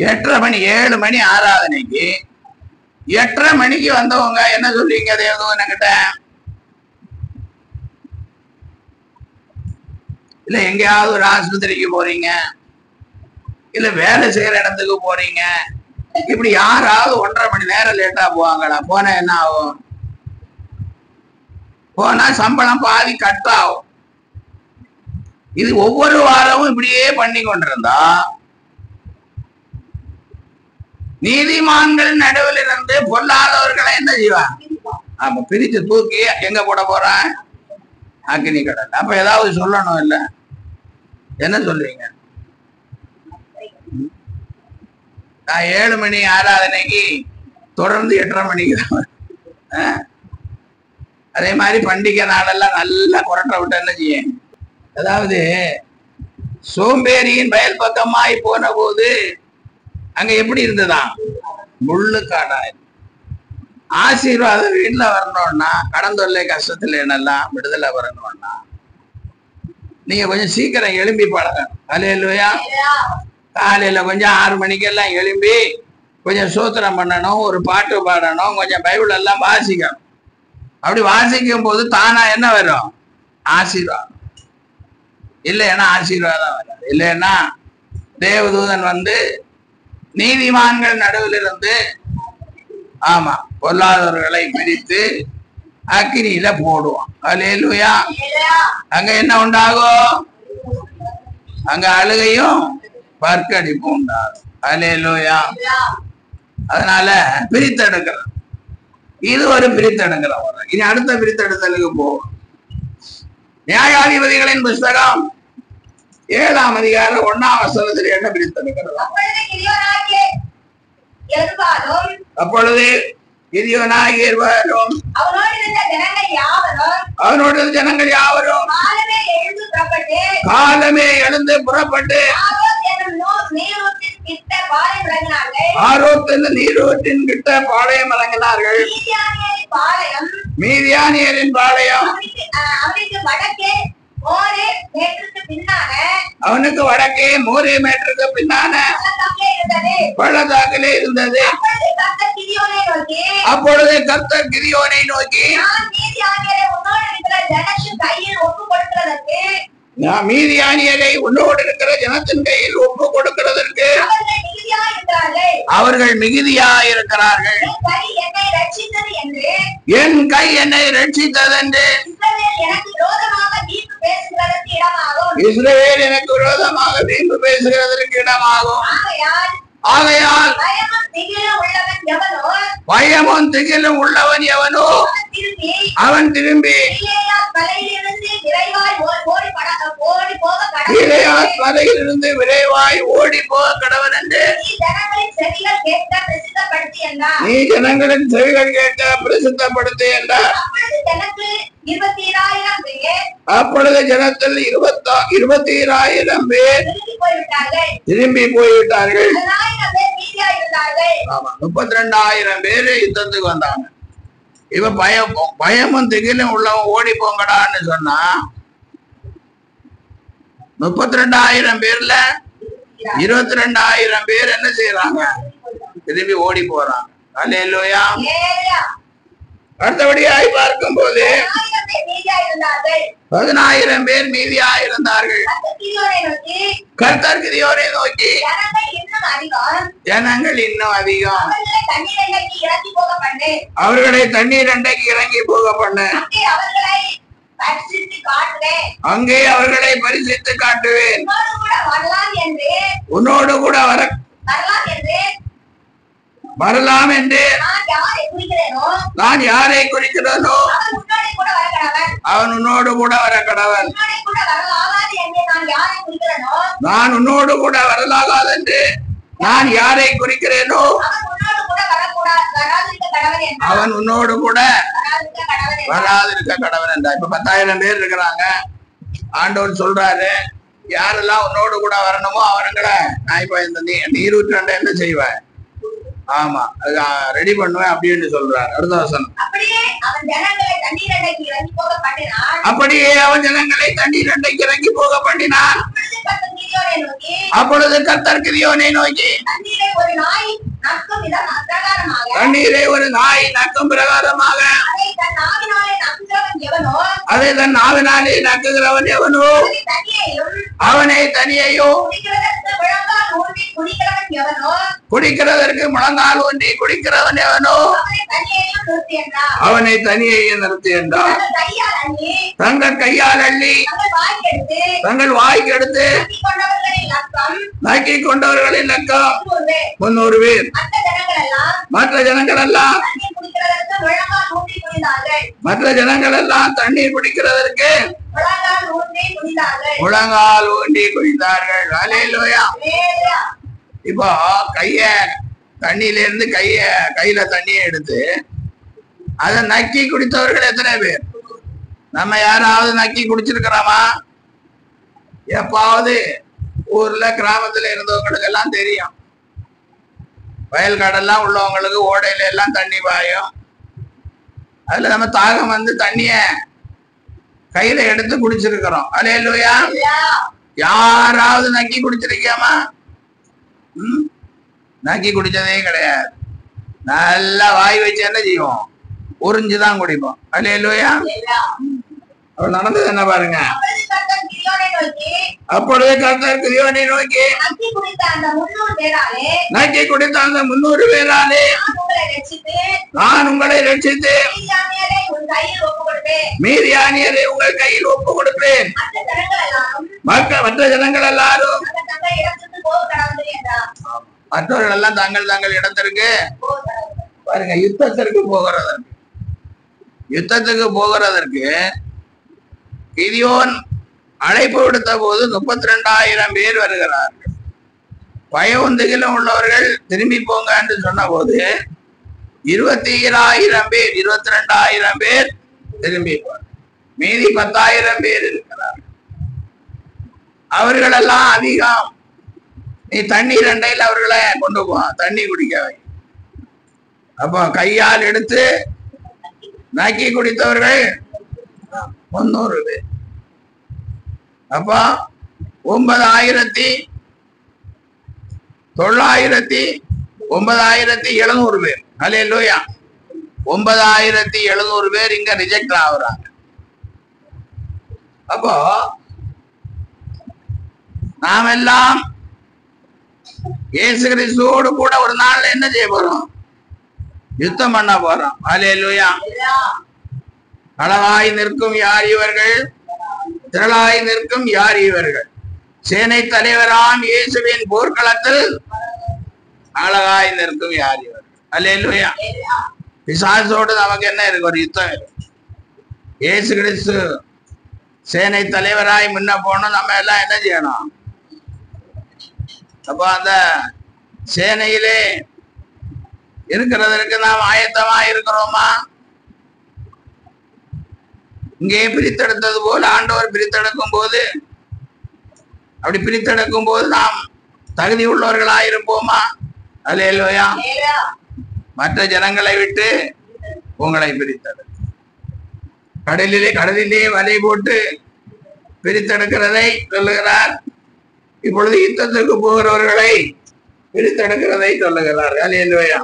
8:30 மணி 7 மணி ஆராதனைக்கு 8:30 மணிக்கு வந்தவங்க என்ன சொல்லுவீங்க தேவதூதன்கிட்ட? இல்ல எங்கேயாவது ஒரு ஆஸ்பத்திரிக்கு போறீங்க, இல்ல வேலை செய்யற இடத்துக்கு போறீங்க, இப்படி யாராவது 1.5 மணி நேரம் லேட்டா போவாங்களா? போனா என்ன ஆகும்? போனா சம்பளம் பாதி கட் ஆகும். இது ஒவ்வொரு வாரமும் இப்படியே பண்ணி கொண்டிருந்தா நீதிமான்கள் நடுவில் இருந்து பொல்லாதவர்களை என்ன செய்வான்? அப்ப பிரிச்சு தூக்கி எங்க போட போறான்? அக்னி கடல். அப்ப ஏதாவது சொல்லணும் இல்ல? என்ன சொல்றீங்க? நான் 7 மணி ஆராதனைக்கு தொடர்ந்து 8:30 மணிக்கு தான். அதே மாதிரி பண்டிகை நாளெல்லாம் நல்லா குரட்டை விட்டு என்ன செய்ய, அதாவது சோம்பேறியின் வயல் பக்கமாய் போன போது அங்க எப்படி இருந்ததான்? முள்ளு காடா. ஆசீர்வாதம் வீட்டுல வரணும்னா, கடன் தொல்லை கஷ்டத்துல என்னெல்லாம் விடுதலை வரணும்னா நீங்க கொஞ்சம் சீக்கிரம் எழும்பி பழகணும். அல்லேலூயா. காலையில கொஞ்சம் 6 மணிக்கெல்லாம் எழும்பி கொஞ்சம் சோத்திரம் பண்ணணும், ஒரு பாட்டு பாடணும், கொஞ்சம் பைபிள் எல்லாம் வாசிக்கணும். அப்படி வாசிக்கும் போது தானா என்ன வரும்? ஆசீர்வாதம். இல்லைன்னா ஆசீர்வாதம் வராது. இல்லைன்னா தேவதூதன் வந்து நீதிமான்கள் நடுவில் இருந்து ஆமா பொல்லாதவர்களை பிரித்து அக்கினியில போடுவான். அல்லேலூயா. அங்க என்ன உண்டாகும்? அங்க அழுகையும் பற்கடிப்பும் உண்டாகும். அல்லேலூயா. அதனால பிரித்தெடுக்கிறது, இது ஒரு பிரித்தெடுக்கிற முறை. இனி அடுத்த பிரித்தெடுத்தலுக்கு போவோம். நியாயாதிபதிகளின் புஸ்தகம் 7ஆம் அதிகாரம் 1ஆம் வசனத்தில் என்ன பிரித்தெடுக்கிறது? அப்பொழுது கிதியோனாகிய யெருபாலும் அவனோடு ஜனங்கள் யாவரும் காலமே எழுந்து புறப்பட்டு ஆரோத் என்ற நீரூற்றின் கிட்ட பாளையம் இறங்கினார்கள். மீதியானியரின் பாளையம் அவனுக்கு வடக்கே 3 மீட்டருக்கு பின்னான பள்ளத்தாக்கிலே இருந்தது. அப்பொழுது கர்த்தர் கிதியோனை நோக்கி, மீதியானியரை உன்னோடு இருக்கிற ஜனத்தின் கையில் ஒப்பு கொடுக்கிறதற்கு அவர்கள் மிகுதியா இருக்கிறார்கள். என் கை என்னை ரட்சித்தது என்று இஸ்ரவேல் எனக்கு விரோதமாக வீம்பு பேசுகிறதற்கு இடமாகும். ஆகையால் பயமும் திகிலும் உள்ளவன் எவனோ அவன் திரும்பி மலையிலிருந்து விரைவாய் ஓடி போக கடவன் என்று நீ ஜனங்களின் செவிகள் கேட்க பிரசித்தப்படுத்து என்றார். அப்பொழுது ஜனத்தில் 20,000 பேர் திரும்பி போய்விட்டார்கள். 32,000 பேரு யுத்தத்துக்கு வந்தாங்க. இவ பயமும் திகிலும் உள்ளவன் ஓடி போங்கடான்னு சொன்னா 32,000 பேர்ல 22,000 பேர் என்ன செய்யறாங்க? திரும்பி ஓடி போறாங்க. அல்லேலூயா. அடுத்தபடியாய் பார்க்கும் போது 10,000 பேர் மீதியா இருந்தார்கள். கர்த்தர் கிதியோனை நோக்கி ஜனங்கள் இன்னும் அதிகம், அவர்களை தண்ணீர் அண்டைக்கு இறங்கி போக பண்ணு, அங்கே அவர்களை பரிசித்து காட்டுவேன், உன்னோடு கூட வரலாம் என்று நான் யாரை குறிக்கிறேனோ அவன் உன்னோடு கூட வர கடவன், நான் உன்னோடு கூட வரலாகாது என்று நான் யாரை குறிக்கிறேனோ அவன் உன்னோடு கூட வராதிருக்க கடவன் என்றார். இப்ப 10,000 பேர் இருக்கிறாங்க. ஆண்டவர் சொல்றாரு, யாரெல்லாம் உன்னோடு கூட வரணுமோ அவனுங்களை நான் இப்ப இந்த நீரூற்றாண்ட என்ன செய்வேன், ஆமா ரெடி பண்ணுவேன் அப்படின்னு சொல்றாரு. அடுத்த வசனம், அப்படியே அவன் ஜனங்களை தண்ணீர் அண்டைக்கு இறங்கி போக பண்ணினான். அப்பொழுது கர்த்தர் கிதியோனை நோக்கி தண்ணீரை ஒரு நாய் நக்கும் பிரகாரமாக அதை தன் நாவினாலே நக்குகிறவன் எவனோ அவனை தனியையும் குடிக்கிறதற்கு முழங்கால் ஊன்றி குடிக்கிறவன் எவனோ அவனை தனியையும் நிறுத்தி என்றார். தங்கள் கையால் அள்ளி தங்கள் வாய்க்கு எடுத்து நக்கி கொண்டவர்களின் லக்கம் 300 பேர். மற்ற ஜனங்கள் எல்லாம் தண்ணீர் குடிக்கிறதற்கு முழங்கால் ஊண்டி குடித்தார்கள். அல்லேலூயா. இப்போ தண்ணியில இருந்து கையில தண்ணியை எடுத்து அதை நக்கி குடித்தவர்கள் எத்தனை பேர்? நம்ம யாராவது நக்கி குடிச்சிருக்கிறோமா? எப்பாவது ஊர்ல கிராமத்துல இருந்தவங்களுக்கு எல்லாம் தெரியும். வயல் காடெல்லாம் உள்ளவங்களுக்கு ஓடையில எல்லாம் தண்ணி பாயும். அதுல நம்ம தாகம் வந்து தண்ணிய கையில எடுத்து குடிச்சிருக்கிறோம். அல்லேலூயா. யாராவது நக்கி குடிச்சிருக்கியாமா? நக்கி குடிச்சதே கிடையாது. நல்லா வாய் வச்சு என்ன செய்வோம், உறிஞ்சுதான் குடிப்போம். அல்லேலூயா. அவள் நடந்தது என்ன பாருங்க. அப்பொழுது கர்த்தர் கிதியோனை நோக்கி நக்கி குடித்த அந்த 300 பேராலே நான் உங்களை ரட்சித்து மீதியானியரை உங்கள் கையில் ஒப்பு கொடுப்பேன், மற்ற ஜனங்கள் எல்லாரும் மற்றவர்கள் எல்லாம் தங்கள் இடத்திற்கு பாருங்க. யுத்தத்துக்கு போகிறதற்கு கிதியோன் அழைப்பு விடுத்த போது 32,000 பேர் வருகிறார்கள். பயவந்திகளும் உள்ளவர்கள் திரும்பி போங்க என்று சொன்ன போது 22,000 பேர் 22,000 பேர் திரும்பி போனார். மீதி 10,000 பேர் இருக்கிறார்கள். அவர்களெல்லாம் அதிகம். நீ தண்ணீர் அண்டையில் அவர்களை கொண்டு போ, தண்ணி குடிக்கவை. அப்போ கையால் எடுத்து நக்கி குடித்தவர்கள் 300 பேர். அப்போ 9,700 பேர். அல்லேலூயா. 9,700 பேர் இங்க ரிஜெக்ட் ஆகுறாங்க. அப்போ நாம் எல்லாம் இயேசு கிறிஸ்துவோடு கூட ஒரு நாள்ல என்ன செய்ய போறோம்? யுத்தம் பண்ண போறோம். அல்லேலூயா. அழகாய் நிற்கும் யார் இவர்கள்? திரளாய் நிற்கும் யார் இவர்கள்? சேனை தலைவராம் இயேசுவின் போர்க்களத்தில் அழகாய் நிற்கும் யார் இவர்கள்? அல்லேலூயா. பிசாசோடு நமக்கு என்ன இருக்கு? ஒரு யுத்தம் இருக்கு. இயேசு கிறிஸ்து சேனை தலைவராய் முன்ன போனோம். நம்ம எல்லாம் என்ன செய்யணும்? அப்போ அந்த சேனையிலே இருக்கிறதற்கு நாம் ஆயத்தமா இருக்கிறோமா? இங்கே பிரித்தெடுத்தது போல ஆண்டவர் பிரித்தெடுக்கும் போது, அப்படி பிரித்தெடுக்கும் போது நாம் தகுதி உள்ளவர்களா இருப்போமா? அல்லேலூயா. மற்ற ஜனங்களை விட்டு உங்களை பிரித்தெடு. கடலிலே வலை போட்டு பிரித்தெடுக்கிறதை சொல்லுகிறார். இப்பொழுது யுத்தத்துக்கு போகிறவர்களை பிரித்தெடுக்கிறதை சொல்லுகிறார். அல்லேலூயா.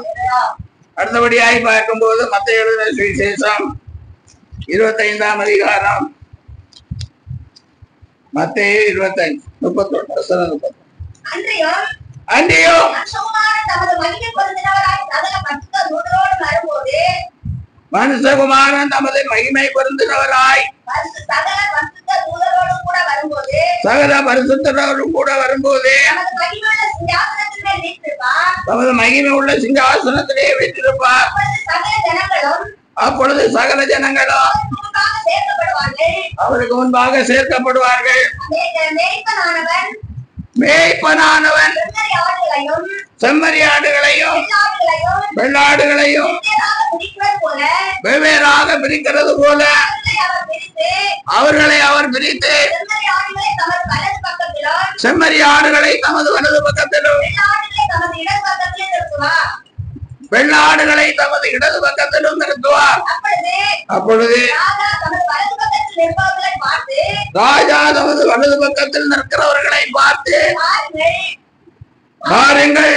அடுத்தபடியாய் பார்க்கும்போது மத்தேயு எழுதின சுவிசேஷம் 25ஆம் அதிகாரம், மத்தேயு 25:31. அன்றியும் மனுஷகுமாரன் தமது மகிமை பொருந்தினவராய் சகல பரிசுத்தரோடும் கூட வரும்போது தமது மகிமை உள்ள சிங்காசனத்திலே வீற்றிருப்பார். அப்பொழுது சகல ஜனங்களும் அவருக்கு முன்பாக சேர்க்கப்படுவார்கள். மேய்ப்பனானவன் செம்மறியாடுகளையும் வெள்ளாடுகளையும் வெவ்வேறாக பிரிக்கிறது போல அவர்களை அவர் பிரித்து செம்மறியாடுகளை தமது வலது பக்கத்திலும் வெள்ளாடுகளை தமது இடது பக்கத்திலும் நிறுத்துவார். அப்பொழுது ராஜா தமது வலது பக்கத்தில் நிற்கிறவர்களை பார்த்து, பாருங்கள்,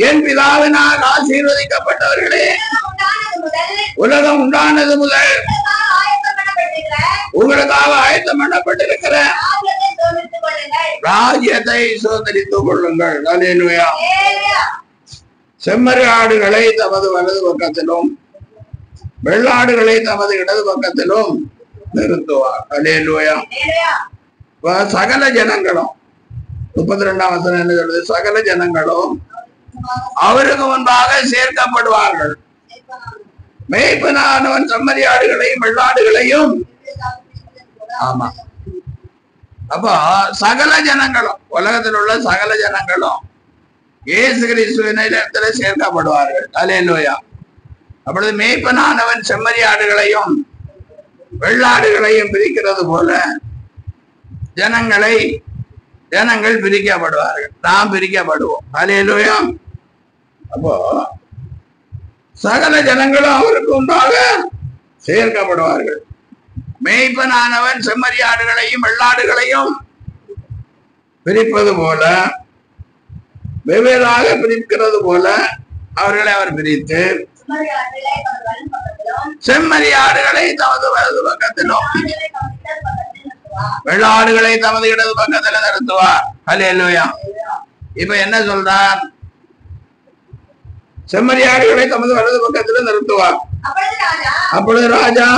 என் பிதாவினால் ஆசீர்வதிக்கப்பட்டவர்களே, உலகம் உண்டானது முதல் உங்களுக்காக ஆயத்தம் பண்ணப்பட்டிருக்கிற ராஜ்யத்தை சுதந்திரித்துக் கொள்ளுங்கள். அல்லேலூயா. செம்மறியாடுகளை தமது வலது பக்கத்திலும் வெள்ளாடுகளை தமது இடது பக்கத்திலும் நிறுத்துவார். அல்லேலூயா. சகல ஜனங்களும் 32ஆம் வசனம் என்ன சொல்றது? சகல ஜனங்களும் அவருக்கு முன்பாக சேர்க்கப்படுவார்கள். மேய்ப்பனானவன் செம்மறியாடுகளையும் வெள்ளாடுகளையும். ஆமா. அப்போ சகல ஜனங்களும், உலகத்தில் உள்ள சகல ஜனங்களும் இயேசு கிறிஸ்துவின் இடத்துல சேர்க்கப்படுவார்கள். அல்லேலூயா. அப்பொழுது மேய்ப்பனானவன் செம்மறியாடுகளையும் வெள்ளாடுகளையும் பிரிக்கிறது போல ஜனங்கள் பிரிக்கப்படுவார்கள். நாம் பிரிக்கப்படுவோம். அல்லேலூயா. அப்போ சகல ஜனங்களும் அவருக்கு முன்பாக சேர்க்கப்படுவார்கள். மேய்ப்பனானவன் செம்மறியாடுகளையும் வெள்ளாடுகளையும் பிரிப்பது போல, வெவ்வேறாக பிரிக்கிறது போல அவர்களை அவர் பிரித்து செம்மறியாடுகளை தமது வலது பக்கத்திலும் வெள்ளாடுகளை தமது இடது பக்கத்தில் நிறுத்துவார். அல்லேலூயா. இப்ப என்ன சொல்றார்? செம்மறியாடுகளை தமது வலது பக்கத்தில் நிறுத்துவார். அப்பொழுது ராஜா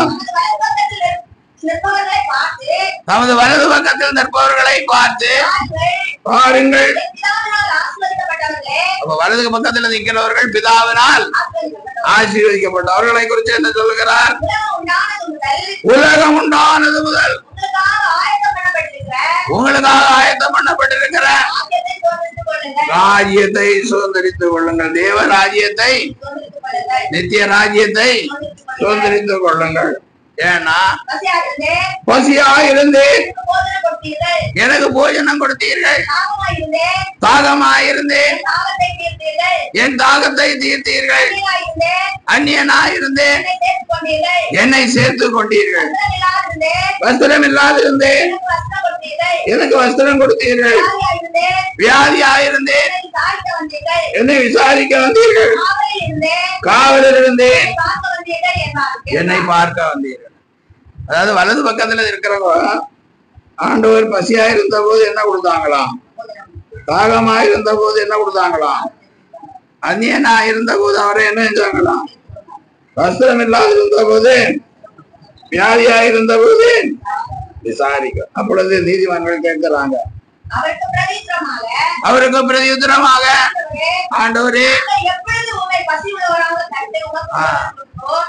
தமது வலது பக்கத்தில் நிற்பவர்களை பார்த்து, பாருங்கள், அப்ப வலது பக்கத்தில் நிற்கிறவர்கள் பிதாவினால் ஆசீர்வதிக்கப்பட்டவர்களை குறித்து என்ன சொல்லுகிறார்? உலகம் உண்டானது முதல் உங்களுக்காக ஆயத்தம் பண்ணப்பட்டிருக்கிற ராஜ்யத்தை சுதந்திரித்துக் கொள்ளுங்கள். தேவ ராஜ்யத்தை, நித்திய ராஜ்யத்தை சுதந்திரித்துக் கொள்ளுங்கள். ஏன்னா பசியா இருந்து எனக்கு போஜனம் கொடுத்தீர்கள், தாகமாயிருந்து என் தாகத்தை தீர்த்தீர்கள், அந்நியனாயிருந்து என்னை சேர்த்துக் கொண்டீர்கள், வஸ்திரம் இல்லாதிருந்து எனக்கு வஸ்திரம் கொடுத்தீர்கள், வியாதியாயிருந்து என்னை விசாரிக்க வந்தீர்கள், காவலில் இருந்து என்னை பார்க்க வந்தீர்கள். அதாவது வலது பக்கத்துல இருக்கிறவங்க ஆண்டவர் பசியா இருந்த போது என்ன கொடுத்தாங்களாம்? தாகமா இருந்த போது என்ன கொடுத்தாங்களாம்? அந்நியனா இருந்த போது அவரை என்ன செஞ்சாங்களாம்? வஸ்திரம் இல்லாத இருந்த போது, வியாதியா இருந்த போது விசாரிக்க. அப்பொழுது நீதிமன்றம் கேட்கிறாங்க, அவருக்கு பிரதியுத்தரமாக, ஆண்டவரே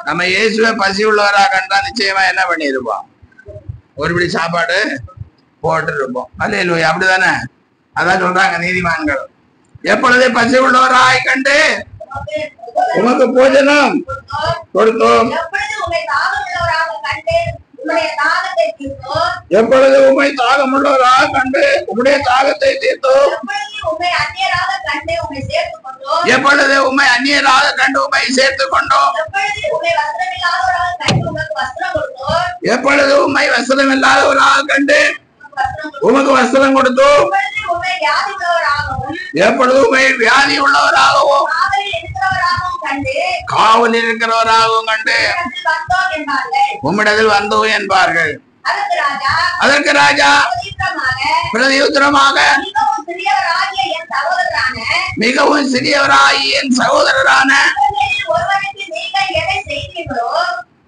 நம்ம இயேசுவை பசி உள்ளவராக கண்டா நிச்சயமா என்ன பண்ணிருப்போம்? ஒருபடி சாப்பாடு போட்டு இருப்போம். அல்லேலூயா, அப்படிதானே? அதான் சொல்றாங்க நீதிமான்கள், எப்பொழுது பசி உள்ளவராய் கண்டு உமக்கு போஜனம் கொடுத்தோம், எப்பொழுது உம்மை தாகமுள்ளவராக கண்டு உம்முடைய தாகத்தை தீர்த்தோம், எப்பொழுது உம்மை அந்நியராக கண்டு உம்மை சேர்த்துக் கொண்டோம், எப்பொழுது உம்மை வஸ்திரம் இல்லாதவராக கண்டு உமக்கு வஸ்திரம் கொடுத்தோம், எப்பொழுது உம்மை வியாதி உள்ளவராகவும் காவலில் இருக்கிறவராகவும் கண்டு உம்மிடத்தில் வந்தோம் என்பார்கள். அதற்கு ராஜா பிரதியுத்தரமாக, மிகவும் சிறியவராகிய என் சகோதரரான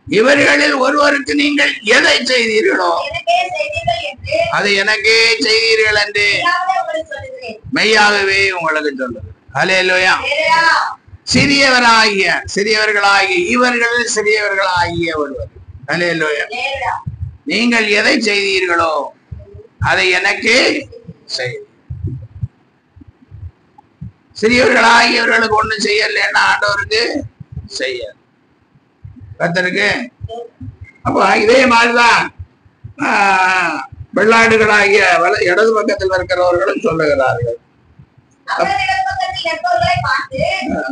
இவர்களில் ஒருவருக்கு நீங்கள் எதை செய்தீர்களோ அதை எனக்கே செய்தீர்கள் என்று மெய்யாகவே உங்களுக்கு சொல்லுது. அல்லேலூயா. சிறியவர்களாகிய இவர்களில் சிறியவர்களாகிய ஒருவர். அல்லேலூயா. நீங்கள் எதை செய்தீர்களோ அதை எனக்கே செய். சிறியவர்களாகியவர்களுக்கு ஒண்ணும் செய்யலைன்னா ஆண்டவருக்கு செய்ய கர்த்தருக்கு. அப்போ இதே மாதிரிதான் வெள்ளாடுகளாகிய இடது பக்கத்தில் இருக்கிறவர்களும் சொல்லுகிறார்கள்.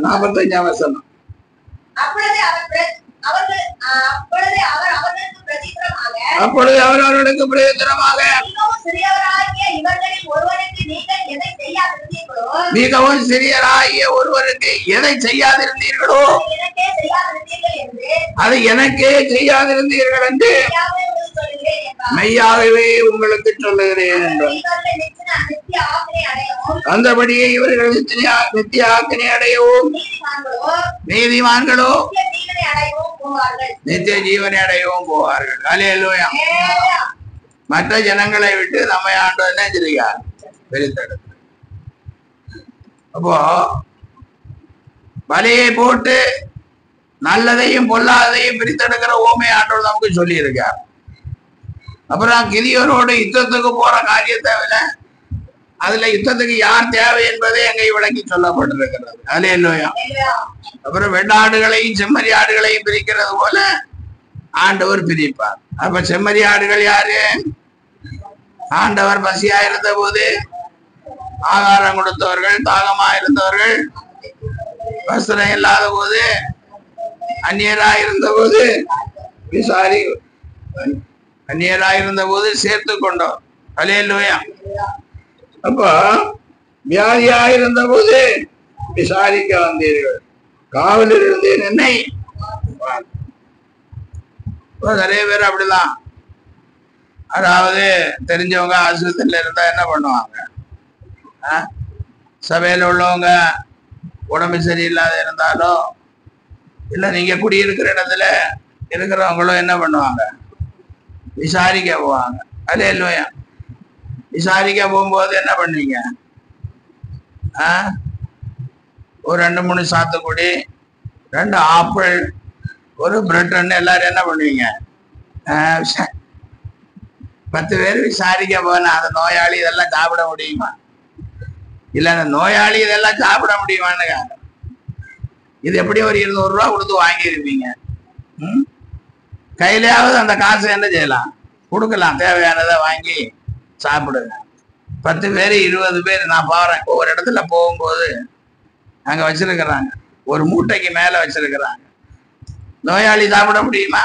45ஆம் வசனம். அப்பொழுது அவர் அவர்களுக்கு பிரதியுத்தரமாக, மிகவும் சிறியராகிய ஒருவருக்கு எதை செய்யாதிருந்தீர்களோ அதை எனக்கே செய்யாதிருந்தீர்கள் என்று மெய்யாகவே உங்களுக்கு சொல்லுகிறேன் என்றார். அந்தபடியே இவர்கள் நித்திய ஆக்கினை அடையவும் நீதிமான்களோ நித்திய ஜீவனை அடையவும் போவார்கள். அல்லேலூயா. மற்ற ஜனங்களை விட்டு நம்மை ஆண்டவர் என்ன செய்கிறார்? பிரித்தெடுத்து. அப்போ வலையை போட்டு நல்லதையும் பொல்லாததையும் பிரித்தெடுக்கிற ஓமை ஆண்டவர் நமக்கு சொல்லி இருக்கார். அப்புறம் கிதியோனோடு யுத்தத்துக்கு போற காரியத்தை விட அதுல யுத்தத்துக்கு யார் தேவை என்பதை அங்கே விளக்கி சொல்லப்பட்டிருக்கிறது. அல்லேலூயா. அப்புறம் வெள்ளாடுகளையும் செம்மறி ஆடுகளையும் பிரிக்கிறது போல ஆண்டவர் பிரிப்பார். அப்ப செம்மறி ஆடுகள் யாரு? ஆண்டவர் பசியா இருந்த போது ஆகாரம் கொடுத்தவர்கள், தாகமா இருந்தவர்கள், வஸ்திரம் இல்லாத போது, அந்நியராய் இருந்த போது விசாரி, அந்நியராய் இருந்த போது சேர்த்து கொண்டோம். அல்லேலூயா. அப்போ வியாதியா இருந்த போது விசாரிக்க வந்தீர்கள், காவலில் இருந்தேன் என்னை. நிறைய பேர் அப்படிதான். அதாவது தெரிஞ்சவங்க ஆஸ்பத்திரியில இருந்தா என்ன பண்ணுவாங்க? சபையில உள்ளவங்க உடம்பு சரியில்லாத இருந்தாலும் இல்ல நீங்க குடியிருக்கிற இடத்துல இருக்கிறவங்களும் என்ன பண்ணுவாங்க? விசாரிக்க போவாங்க. அல்லேலூயா. விசாரிக்க போகும்போது என்ன பண்ணுவீங்க? ஒரு 2-3 சாத்துக்குடி, 2 ஆப்பிள், ஒரு பிரெட் எல்லாரும் என்ன பண்ணுவீங்க? 10 பேர் விசாரிக்க போனா அந்த நோயாளி இதெல்லாம் சாப்பிட முடியுமா? இல்ல அந்த நோயாளி இதெல்லாம் சாப்பிட முடியுமான்னு இது எப்படி ஒரு 200 ரூபா கொடுத்து வாங்கியிருப்பீங்க. கையிலாவது அந்த காசு என்ன செய்யலாம்? கொடுக்கலாம். தேவையானதை வாங்கி சாப்பிடுங்க. 10 பேர் 20 பேர் நான் பாக்குறேன். ஒவ்வொரு இடத்துல போகும்போது அங்க வச்சிருக்கிறாங்க, ஒரு மூட்டைக்கு மேல வச்சிருக்கிறாங்க. நோயாளி சாப்பிட முடியுமா?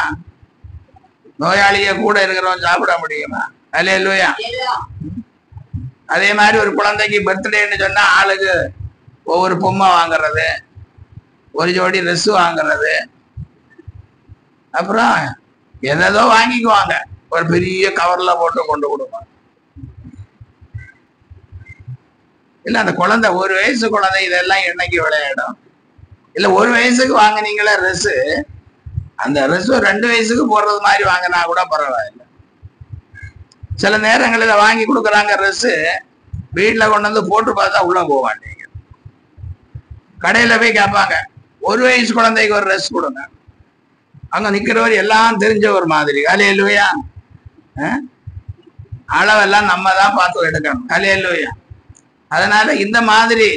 நோயாளிய கூட இருக்கிறவன் சாப்பிட முடியுமா? அல்லேலூயா. அதே மாதிரி ஒரு குழந்தைக்கு பர்த்டேன்னு சொன்னா ஆளுக்கு ஒவ்வொரு பொம்மை வாங்குறது, ஒரு ஜோடி ட்ரெஸ் வாங்குறது, அப்புறம் எதோ வாங்கிக்குவாங்க. ஒரு பெரிய கவர்ல போட்டு கொண்டு கொடுப்பாங்க. இல்ல அந்த குழந்தை 1 வயசு குழந்தை இதெல்லாம் என்னைக்கு விளையாடும்? இல்ல 1 வயசுக்கு வாங்கினீங்களா ட்ரெஸ், அந்த ட்ரெஸ் 2 வயசுக்கு போடுறது மாதிரி வாங்கினா கூட பரவாயில்ல. சில நேரங்களில் வாங்கி கொடுக்குறாங்க ட்ரெஸ், வீட்டுல கொண்டு வந்து போட்டு பார்த்தா உள்ள போக மாட்டீங்க. கடையில போய் கேட்பாங்க 1 வயசு குழந்தைக்கு ஒரு ட்ரெஸ் கொடுங்க. அங்க நிக்கிறவர் எல்லாம் தெரிஞ்ச ஒரு மாதிரி. ஹல்லேலூயா. அளவெல்லாம் நம்ம தான் பார்த்து எடுக்கணும். ஹல்லேலூயா. அதனால இந்த மாதிரி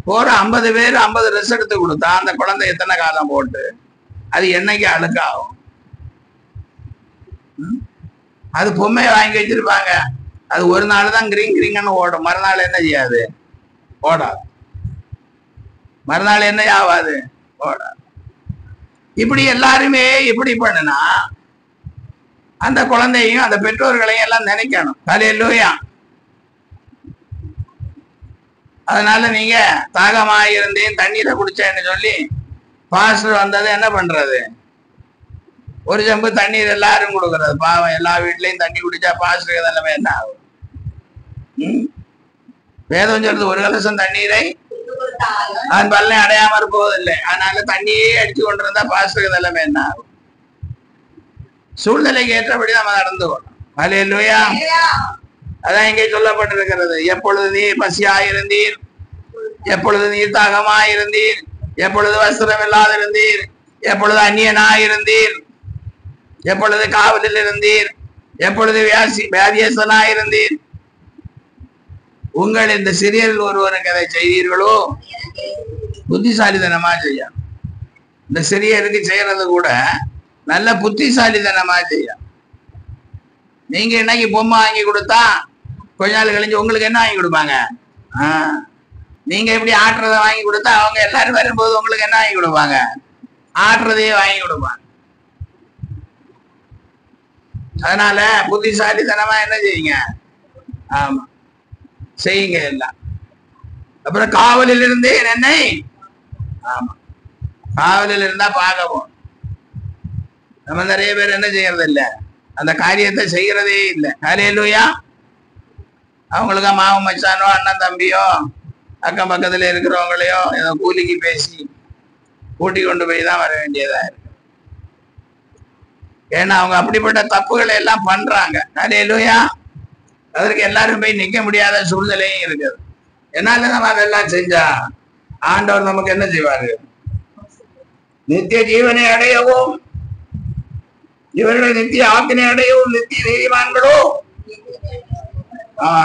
போற 50 பேர் 50 ட்ரெஸ் எடுத்து கொடுத்தா அந்த குழந்தை எத்தனை காலம் போட்டு அது என்னைக்கு அழுக்காகும்? அது பொம்மையை வாங்கி வச்சிருப்பாங்க, அது ஒரு நாள் தான் கிரீங் கிரீங்கன்னு ஓடும், மறுநாள் என்ன செய்யாது? ஓடாது. மறுநாள் என்ன ஆகாது? ஓடாது. இப்படி எல்லாருமே இப்படி பண்ணுனா அந்த குழந்தையும் அந்த பெற்றோர்களையும் எல்லாம் நினைக்கணும். ஹல்லேலூயா. அதனால நீங்க தாகமாயிருந்தேன் தண்ணீரை குடிச்சேன்னு சொல்லி பாஸ்டர் வந்தது என்ன பண்றது? ஒரு செம்பு தண்ணீர் எல்லாரும் கொடுக்கறது. பாவம், எல்லா வீட்லயும் தண்ணி குடிச்சா பாஸ்டருக்கு நிலைமை என்ன ஆகும்? வேதம் சொல்றது 1 கலசம் தண்ணீரை அதன் பல்லை அடையாம இருப்பதில்லை. அதனால தண்ணியே அடிச்சு கொண்டிருந்தா பாஸ்டருக்கு நிலைமை என்ன ஆகும்? சூழ்நிலைக்கு ஏற்றபடி நம்ம நடந்து கொள்ளணும். ஹல்லேலூயா. அதான் இங்கே சொல்லப்பட்டிருக்கிறது, எப்பொழுது நீர் பசியாயிருந்தீர், எப்பொழுது நீர் தாகமாயிருந்தீர், எப்பொழுது வஸ்திரம் இல்லாதிருந்தீர், எப்பொழுது அந்நியனாயிருந்தீர், எப்பொழுது காவலில் இருந்தீர், எப்பொழுது வியாதியஸ்தனாயிருந்தீர், உங்கள் இந்த சிறியரில் ஒருவருக்கு அதை செய்தீர்களோ? புத்திசாலித்தனமா செய்யணும். இந்த சிறியருக்கு செய்யறது கூட நல்ல புத்திசாலித்தனமா செய்யணும். நீங்க இன்னைக்கு பொம்மை வாங்கி கொடுத்தா கொஞ்ச நாள் கழிஞ்சு உங்களுக்கு என்ன வாங்கி கொடுப்பாங்க? நீங்க எப்படி ஆட்டுறதை வாங்கி கொடுத்தா அவங்க எல்லாரும் வரும்போது உங்களுக்கு என்ன வாங்கி கொடுப்பாங்க? ஆட்டுறதையே வாங்கி கொடுப்பாங்க. அதனால புத்திசாலித்தனமா என்ன செய்யுங்க? ஆமா, செய்யுங்க எல்லாம். அப்புறம் காவலில் இருந்தே என்னை, ஆமா, காவலில் இருந்தா பார்க்கவும். நம்ம நிறைய பேர் என்ன செய்யறது இல்லை, அந்த காரியத்தை செய்யறதே இல்லை. ஹல்லேலூயா. அவங்களுக்கு மாவன் மச்சானோ அண்ணன் தம்பியோ அக்கம் பக்கத்துல இருக்கிறவங்களையோ ஏதோ கூலிக்கு பேசி கூட்டி கொண்டு போய் தான் வர வேண்டியதா இருக்கு. ஏன்னா அவங்க அப்படிப்பட்ட தப்புகளை எல்லாம் பண்றாங்க. ஹல்லேலூயா. அதற்கு எல்லாரும் போய் நிக்க முடியாத சூழ்நிலையும் இருக்குது. என்னால நம்ம அதெல்லாம் செஞ்சா ஆண்டவர் நமக்கு என்ன செய்வாரு? நித்திய ஜீவனை அடையவும், இவர்கள் நித்திய ஆக்கினை அடையவும், நித்திய நீதிமான்களோ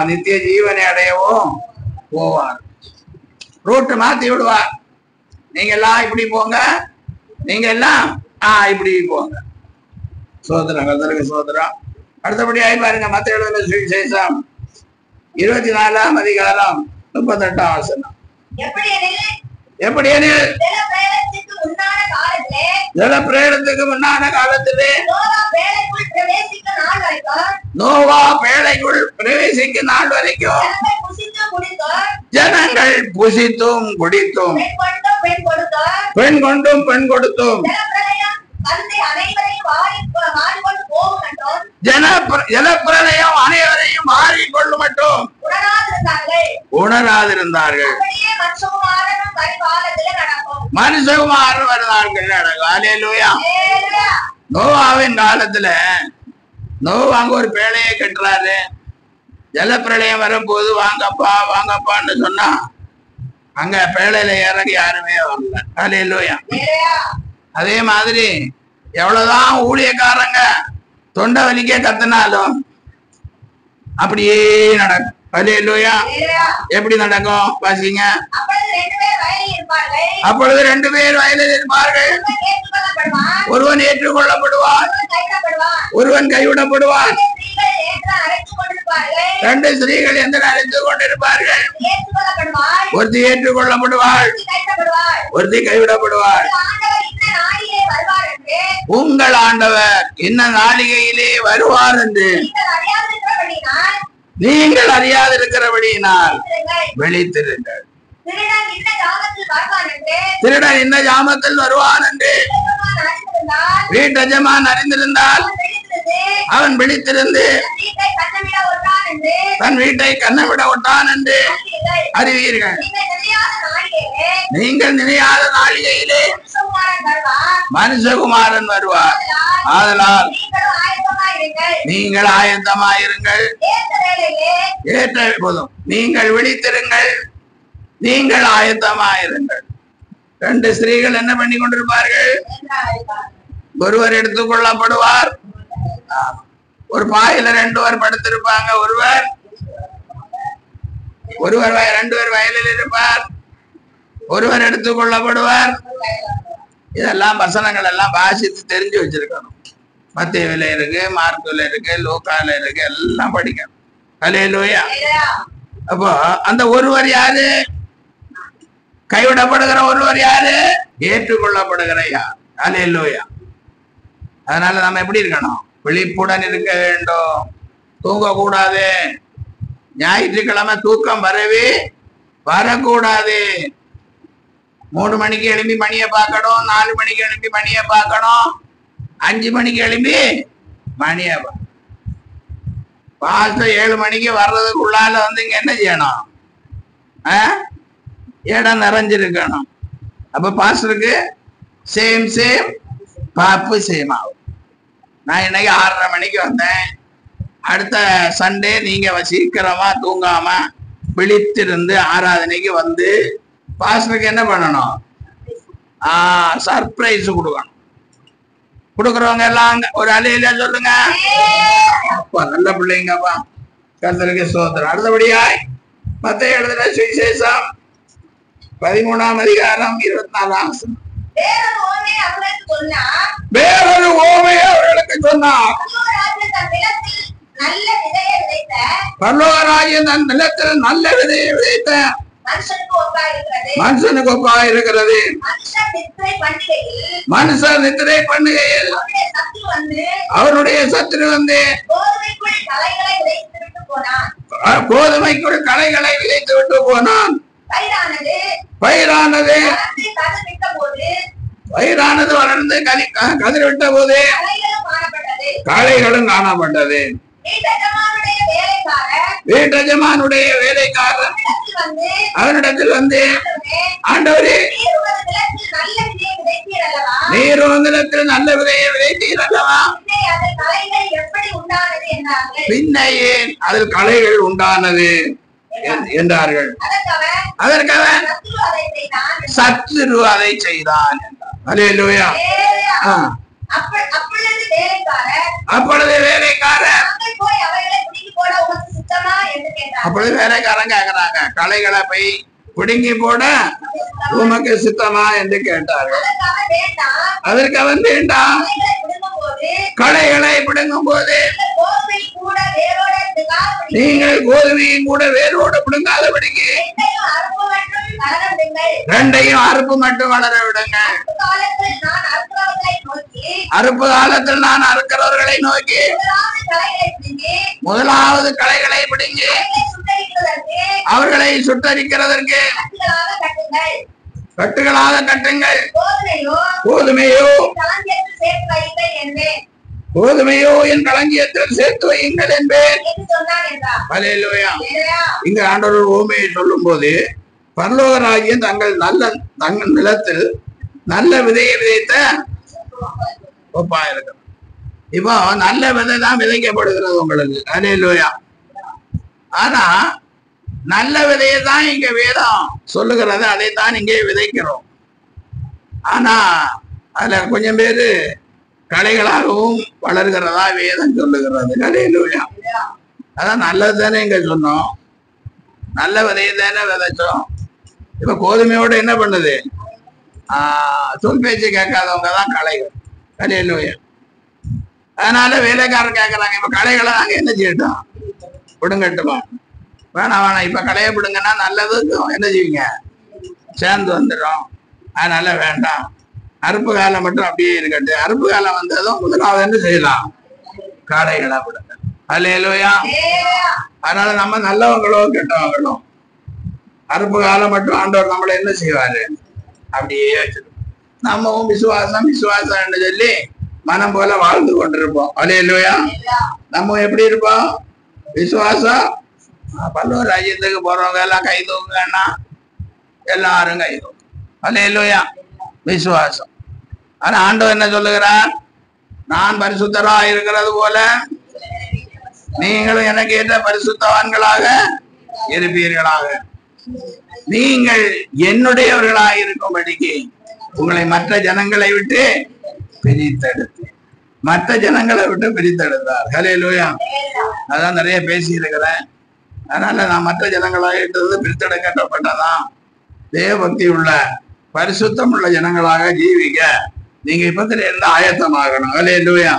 நித்திய ஜீவனை அடையவும் போவார். ரூட்டு மாத்தி விடுவார். நீங்க எல்லாம் இப்படி போங்க, நீங்க எல்லாம் இப்படி போங்க. சோதரம், கர்த்தருக்கு சோதரம். அடுத்தபடியாய் பாருங்க, மத்தேயு எழுதின சுவிசேஷம் 24ஆம் அதிகாரம் 38ஆம் வசனம். எப்படியெனில் ஜலப்பிரளயத்துக்கு முன்னான காலத்திலே நோவா பேழைக்குள் பிரவேசிக்கும் நாள் வரைக்கும் ஜனங்கள் புசித்தும் குடித்தும் பெண் கொண்டும் பெண் கொடுத்தும் ஜலப்பிரளயம் அனைவரையும் மாறிக்கொள்ளும் மட்டும் உணராதிருந்தார்கள். மனுஷகுமாரன் வருவார்கள் நடக்கும். ஹல்லேலூயா. நோவாவின் காலத்துல நோவா அங்க ஒரு பேழையை கட்டுறாரு. ஜலப்பிரளயம் வரும்போது வாங்கப்பா வாங்கப்பான்னு சொன்னா அங்க பேழையில இறங்கி யாருமே வரல. ஹல்லேலூயா. அதே மாதிரி எவ்வளவுதான் ஊழியக்காரங்க தொண்டை வலிக்க கத்துனாலும் அப்படியே நடக்கும். ஹல்லேலூயா. எப்படி நடக்கும் வாசிங்க. அப்பொழுது 2 பேர் வயலில் இருப்பார்கள், ஒருவன் ஏற்றுக்கொள்ளப்படுவான், ஒருவன் கைவிடப்படுவான். 2 ஸ்திரீகள் எந்த அழைத்துக் கொண்டிருப்பார்கள், ஒருத்தி ஏற்றுக்கொள்ளப்படுவாள், ஒருத்தி கைவிடப்படுவாள். உங்கள் ஆண்டவர் இன்ன நாளிகையிலே வருவார் என்று நீங்கள் அறியாதிருக்கிறபடியினால் விழித்திருங்கள். திருடன் இந்த ஜாமத்தில் வருவான் என்று வீட்டு எஜமான் அறிந்திருந்தால் அவன் விழித்திருந்து தன் வீட்டை கண்ணவிட விட்டான் என்று அறிவீர்கள். நீங்கள் நினையாத நாளிகையிலே மனுஷகுமாரன் வருவார். ஆதலால் நீங்கள் ஆயத்தமாயிருங்கள். ஏற்ற போதும் நீங்கள் விழித்திருங்கள், நீங்கள் ஆயத்தமாயிருங்கள். 2 ஸ்திரீகள் என்ன பண்ணி கொண்டிருப்பார்கள்? ஒருவர் எடுத்துக் கொள்ளப்படுவார். ஒரு பாயில 2 பேர் படுத்திருப்பாங்க. ஒருவர் 2 பேர் வயலில் இருப்பார். ஒருவர் எடுத்துக் கொள்ளப்படுவார். இதெல்லாம் வசனங்கள் எல்லாம் வாசித்து தெரிஞ்சு வச்சிருக்கணும். மத்தேயுல இருக்கு, மார்க்குல இருக்கு, லூக்கால இருக்கு, எல்லாம் படிக்கணும். ஹல்லேலூயா. அப்போ அந்த ஒருவர் யாரு? கைவிடப்படுகிற ஒருவர் யாரு? ஏற்றுக்கொள்ளப்படுகிற யார்? ஹல்லேலூயா. அதனால நம்ம எப்படி இருக்கணும்? விழிப்புடன் இருக்க வேண்டும். தூங்க கூடாது. ஞாயிற்றுக்கிழமை தூக்கம் வரக்கூடாது. 3 மணிக்கு எழுப்பி மணியை பார்க்கணும், 4 மணிக்கு எழுப்பி மணியை பார்க்கணும், 5 மணிக்கு எழுப்பி மணியை பாஸ்டர் 7 மணிக்கு வர்றதுக்குள்ளால வந்து இங்க என்ன செய்யணும்? இடம் நிறைஞ்சிருக்கணும். அப்ப பாஸ்டருக்கு சேம் பாப்பு சேம் ஆகும். நான் இன்னைக்கு 6:30 மணிக்கு வந்தேன். அடுத்த சண்டே நீங்க சீக்கிரமா தூங்காம விழித்திருந்து ஆராதனைக்கு வந்து பாஸ்டருக்கு என்ன பண்ணணும்? சர்ப்ரைஸ் கொடுக்கணும். கொடுக்கறவங்க எல்லாம் ஒரு அலையில சொல்லுங்க. அப்பா நல்ல பிள்ளைங்கப்பா, கர்த்தருக்கு ஸ்தோத்திரம். அடுத்தபடியாய் மத்தேயு எழுதின சுவிசேஷம் 13ஆம் அதிகாரம் 24ஆம் வசனம். வேறொரு ஓமையை அவர்களுக்கு சொன்னார். பரலோக ராஜ்யம் தன் நிலத்தில் நல்ல விதையை விதைத்த மனுஷனுக்கு ஒப்பாக இருக்கிறது. மனுஷன் நித்திரை பண்ணுகையில் அவருடைய சத்துரு வந்து கோதுமைக்குள் களைகளை விதைத்து விட்டு போனான். பயிரானது வளர்ந்து கதிர்விட்ட போது களைகளும் காணப்பட்டது. வீட்டஜமானுடைய வேலைக்காரன் அவனிடத்தில் வந்து, ஆண்டவரே, நீர் நிலத்தில் நல்ல விதையை விதைத்தீர் அல்லவா? பின்ன ஏன் அதில் களைகள் உண்டானது என்றார்கள். அதற்கு அவன் சத்துரு அதை செய்தான் என்றார். அல்லேலூயா. அப்பொழுது வேலைக்காரன் கேக்குறாங்க, களைகளை போய் பிடுங்கி போட உமக்கு சித்தமா என்று கேட்டார்கள். அதற்கு அவன் வேண்டாம். களைகளை பிடுங்கும் போது நீங்கள் கோதுமையும் கூட வேரோட பிடுங்காதபடிக்கு 2ஐயும் அறுப்பு மட்டும் வளர விடுங்க. அறுப்பு காலத்தில் நான் அறுக்கிறவர்களை நோக்கி முதலாவது களைகளை பிடுங்கி அவர்களை சுட்டரிக்கிறதற்கு கட்டுகளாக கட்டுங்கள். கோதுமையோ என் களஞ்சியத்தில் சேர்த்து வையுங்கள் என்பேன். அல்லேலூயா. இங்க ஆண்டவர் ஓமையை சொல்லும் போது பரலோக ராஜ்யம் தங்கள் நிலத்தில் நல்ல விதையை விதைத்த ஒப்பா இருக்கு. இப்போ நல்ல விதை தான் விதைக்கப்படுகிறது உங்களுக்கு. அல்லேலூயா. ஆனா நல்ல விதையை தான் இங்க வேதம் சொல்லுகிறது, அதைத்தான் இங்கே விதைக்கிறோம். ஆனா அதுல கொஞ்சம் பேரு களைகளாகவும் வளர்கிறதா வேதம் சொல்லுகிறது. அல்லேலூயா. அதான் நல்லது தானே இங்க சொன்னோம், நல்ல விதையை தானே விதைச்சோம். இப்ப கோதுமையோட என்ன பண்ணுது? சொல் பேச்சு கேட்காதவங்க தான் களைகள். அல்லேலூயா. அதனால வேலைக்காரர் கேட்கறாங்க, இப்ப களைகளை நாங்க என்ன செய்யட்டும்? பிடுங்கட்டுமா? வேணாம், இப்ப களையை பிடுங்கன்னா நல்லது என்ன செய்வீங்க? சேர்ந்து வந்துடும். அதனால வேண்டாம், அறுப்பு காலம் மட்டும் அப்படியே இருக்கட்டு. அறுப்பு காலம் வந்ததும் முதலாவது என்ன செய்யலாம்? களைகளை பிடுங்க. அல்லேலூயா. அதனால நம்ம நல்லவங்களோ கெட்டவங்களோ அறுப்பு காலம் மட்டும் ஆண்டவர் நம்மளை என்ன செய்வாரு? அப்படியே வச்சிருக்கோம். நம்மவும் விசுவாசம் சொல்லி மனம் போல வாழ்ந்து கொண்டிருப்போம். அல்லேலூயா. நம்ம எப்படி இருப்போம்? விசுவாசம். பல்லூர் ராஜ்யத்துக்கு போறவங்க எல்லாம் கை தூக்குங்கன்னா எல்லாரும் கை தூக்கும். அல்லேலூயா. விசுவாசம். ஆனா ஆண்டவர் என்ன சொல்லுகிறார்? நான் பரிசுத்தரா இருக்கிறது போல நீங்களும் எனக்கு ஏற்ற பரிசுத்தவான்களாக இருப்பீர்களாக. நீங்கள் என்னுடையவர்களாக இருக்கும்படிக்கு உங்களை மற்ற ஜனங்களை விட்டு பிரித்தெடுத்து பிரித்தெடுத்தார். ஹல்லேலூயா. அதான் நிறைய பேசி இருக்கிறேன். அதனால நான் மற்ற ஜனங்களாக இருந்து பிரித்தெடுக்கப்பட்டதான் தேவ பக்தி உள்ள பரிசுத்தம் உள்ள ஜனங்களாக ஜீவிக்க நீங்க இப்பத்துல இருந்து ஆயத்தமாகணும். ஹல்லேலூயா.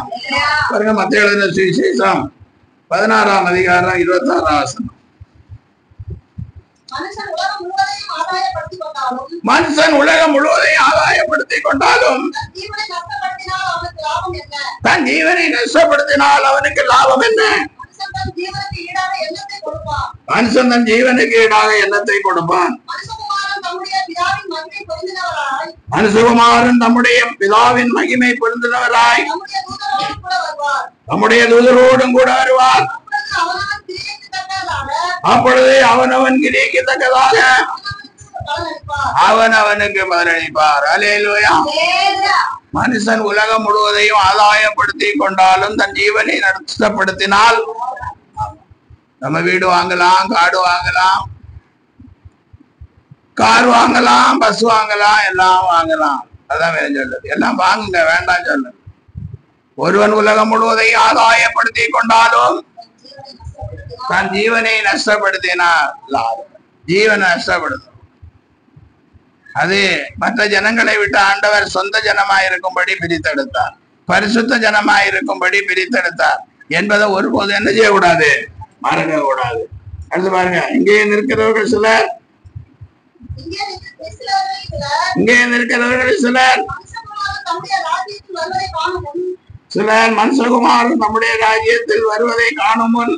பாருங்க, மத்தேயு எழுதின சுவிசேஷம் 16ஆம் அதிகாரம் 26ஆம் வசனம். மனுஷன் உலகம் முழுவதையும் ஆதாயப்படுத்திக் கொண்டாலும் தன் ஜீவனை நஷ்டப்படுத்தினால் அவனுக்கு லாபம் என்ன? மனுஷன் தன் ஜீவனுக்கு ஈடாக எண்ணத்தை கொடுப்பான். மனுஷகுமாரன் நம்முடைய பிதாவின் மகிமை பொருந்தினவராய் நம்முடைய தூதரோடும் கூட வருவார். அப்பொழுது அவனவன் கிரியத்தக்கதாக அவனவனுக்கு பதிலளிப்பார். அல்லேலூயா. மனுஷன் உலகம் முழுவதையும் ஆதாயப்படுத்திக் கொண்டாலும் தன் ஜீவனை நஷ்டப்படுத்தினால், நம்ம வீடு வாங்கலாம், காடு வாங்கலாம், கார் வாங்கலாம், பஸ் வாங்கலாம், எல்லாம் வாங்கலாம். அதான் வேற சொல்லுது. எல்லாம் வாங்குங்க, வேண்டாம் சொல்லுது. ஒருவன் உலகம் முழுவதையும் ஆதாயப்படுத்திக் கொண்டாலும் தன் ஜீவனை நஷ்டப்படுத்தினால் ஜீவனை நஷ்டப்படுத்தும். அது மற்ற ஜனங்களை விட்டு ஆண்டவர் சொந்த ஜனமாயிருக்கும்படி பிரித்தெடுத்தார், பரிசுத்த ஜனமாயிருக்கும்படி பிரித்தெடுத்தார் என்பதை ஒருபோது என்ன செய்யக்கூடாது? மறக்க கூடாது. அடுத்து பாருங்க, இங்கே நிற்கிறவர்கள் சிலர் மனுஷகுமாரன் நம்முடைய ராஜ்யத்தில் வருவதை காணும் முன்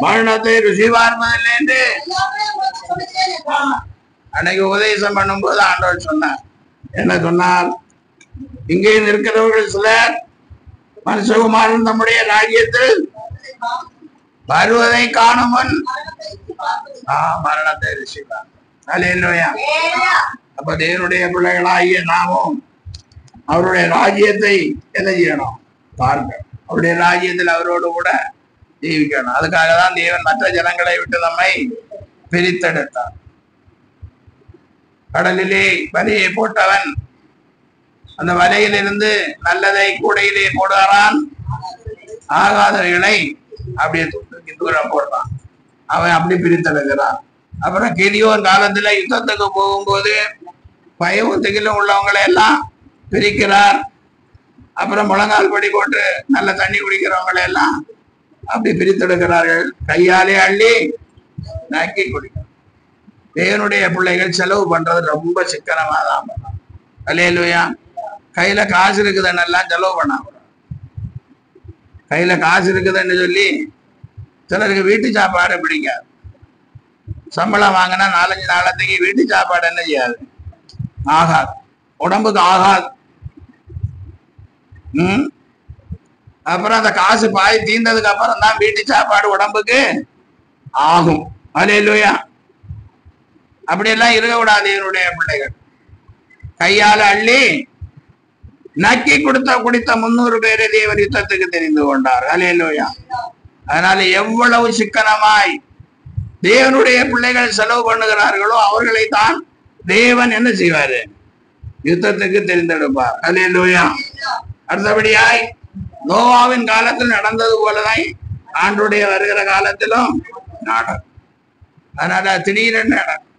மரணத்தை ருசி பார்ப்பதில்லை என்று அன்னைக்கு உபதேசம் பண்ணும் போது ஆண்டவர் சொன்னார். என்ன சொன்னார்? இங்கே நிற்கிறவர்கள் சிலர் மனுஷகுமாரன் நம்முடைய ராஜ்யத்தில் வருவதை காணும் முன் மரணத்தை ருசி பார்ப்போம். அல்லேலூயா. அப்ப தேவனுடைய பிள்ளைகளாகிய நாமும் அவருடைய ராஜ்யத்தை என்ன செய்யணும்? பார்க்க. அவருடைய ராஜ்யத்தில் அவரோடு கூட ஜீவிக்கணும். அதுக்காக தான் தேவன் மற்ற ஜனங்களை விட்டு நம்மை பிரித்தெடுத்தார். கடலிலே வலையை போட்டவன் அந்த வலையிலிருந்து நல்லதை கூடையிலே போடுகிறான், ஆகாதவைகளை அப்படியே தூரம் போடுறான். அவன் அப்படி பிரித்தெடுக்கிறான். அப்புறம் கிதியோன் காலத்துல யுத்தத்துக்கு போகும்போது பயமும் திகிலும் உள்ளவங்களை எல்லாம் பிரிக்கிறார். அப்புறம் முழங்கால் படி போட்டு நல்ல தண்ணி குடிக்கிறவங்களை எல்லாம் அப்படி பிரித்தெடுக்கிறார்கள். கையாலே அள்ளி நக்கி குடிக்கிறார். தேவனுடைய பிள்ளைகள் செலவு பண்றது ரொம்ப சிக்கனமா தான் பண்ணாங்க. அல்லேலூயா. கையில காசு இருக்குதுன்னு எல்லாம் செலவு பண்ணாங்க. கையில காசு இருக்குதுன்னு சொல்லி சிலருக்கு வீட்டு சாப்பாடு பிடிக்காது. சம்பளம் வாங்கினா 4-5 நாளத்துக்கு வீட்டு சாப்பாடு என்ன செய்யாது? ஆகாது, உடம்புக்கு ஆகாது. அப்புறம் அந்த காசு பாய் தீர்ந்ததுக்கு அப்புறம் தான் வீட்டு சாப்பாடு உடம்புக்கு ஆகும். அல்லேலூயா. அப்படியெல்லாம் இருக்கக்கூடாது. என்னுடைய பிள்ளைகள் கையால அள்ளி நக்கி குடித்த 300 பேரை தேவன் யுத்தத்துக்கு தெரிந்து கொண்டார். அல்லேலூயா. அதனால எவ்வளவு சிக்கனமாய் தேவனுடைய பிள்ளைகள் செலவு பண்ணுகிறார்களோ அவர்களை தான் தேவன் என்ன செய்வாரு? யுத்தத்துக்கு தெரிந்தெடுப்பார். அல்லேலூயா. அடுத்தபடியாய் நோவாவின் காலத்தில் நடந்தது போலதான் ஆண்டுடைய வருகிற காலத்திலும் நடக்கும். அதனால திடீரென்று நடக்கும்.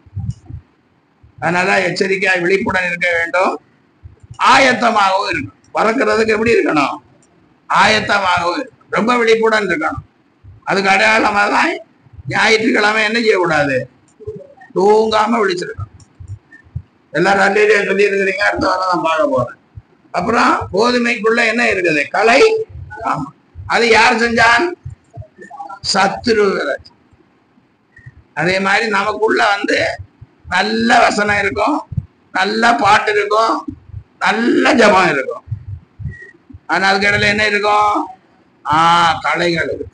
அதனால எச்சரிக்கையாய் விழிப்புடன் இருக்க வேண்டும். ஆயத்தமாகவும் இருக்கணும். பறக்கிறதுக்கு எப்படி இருக்கணும்? ஆயத்தமாகவும் இருக்கணும். ரொம்ப விழிப்புடன் இருக்கணும். அதுக்கு அடையாளமாக தான் ஞாயிற்றுக்கிழமை என்ன செய்யக்கூடாது? தூங்காம விழிச்சிருக்கணும். எல்லாரும் அல்லேலூயா சொல்லி இருக்கிறீங்க. அடுத்த வாரம் தான் பார்க்க போறேன். அப்புறம் கோதுமைக்குள்ள என்ன இருக்குது? களை. ஆமா, அது யார் செஞ்சான்? சத்துரு. அதே மாதிரி நமக்குள்ள நல்ல வசனம் இருக்கும், நல்ல பாட்டு இருக்கும், நல்ல ஜபம் இருக்கும். ஆனா அதுக்கு இடையில என்ன இருக்கும்? கலைகள் இருக்கும்.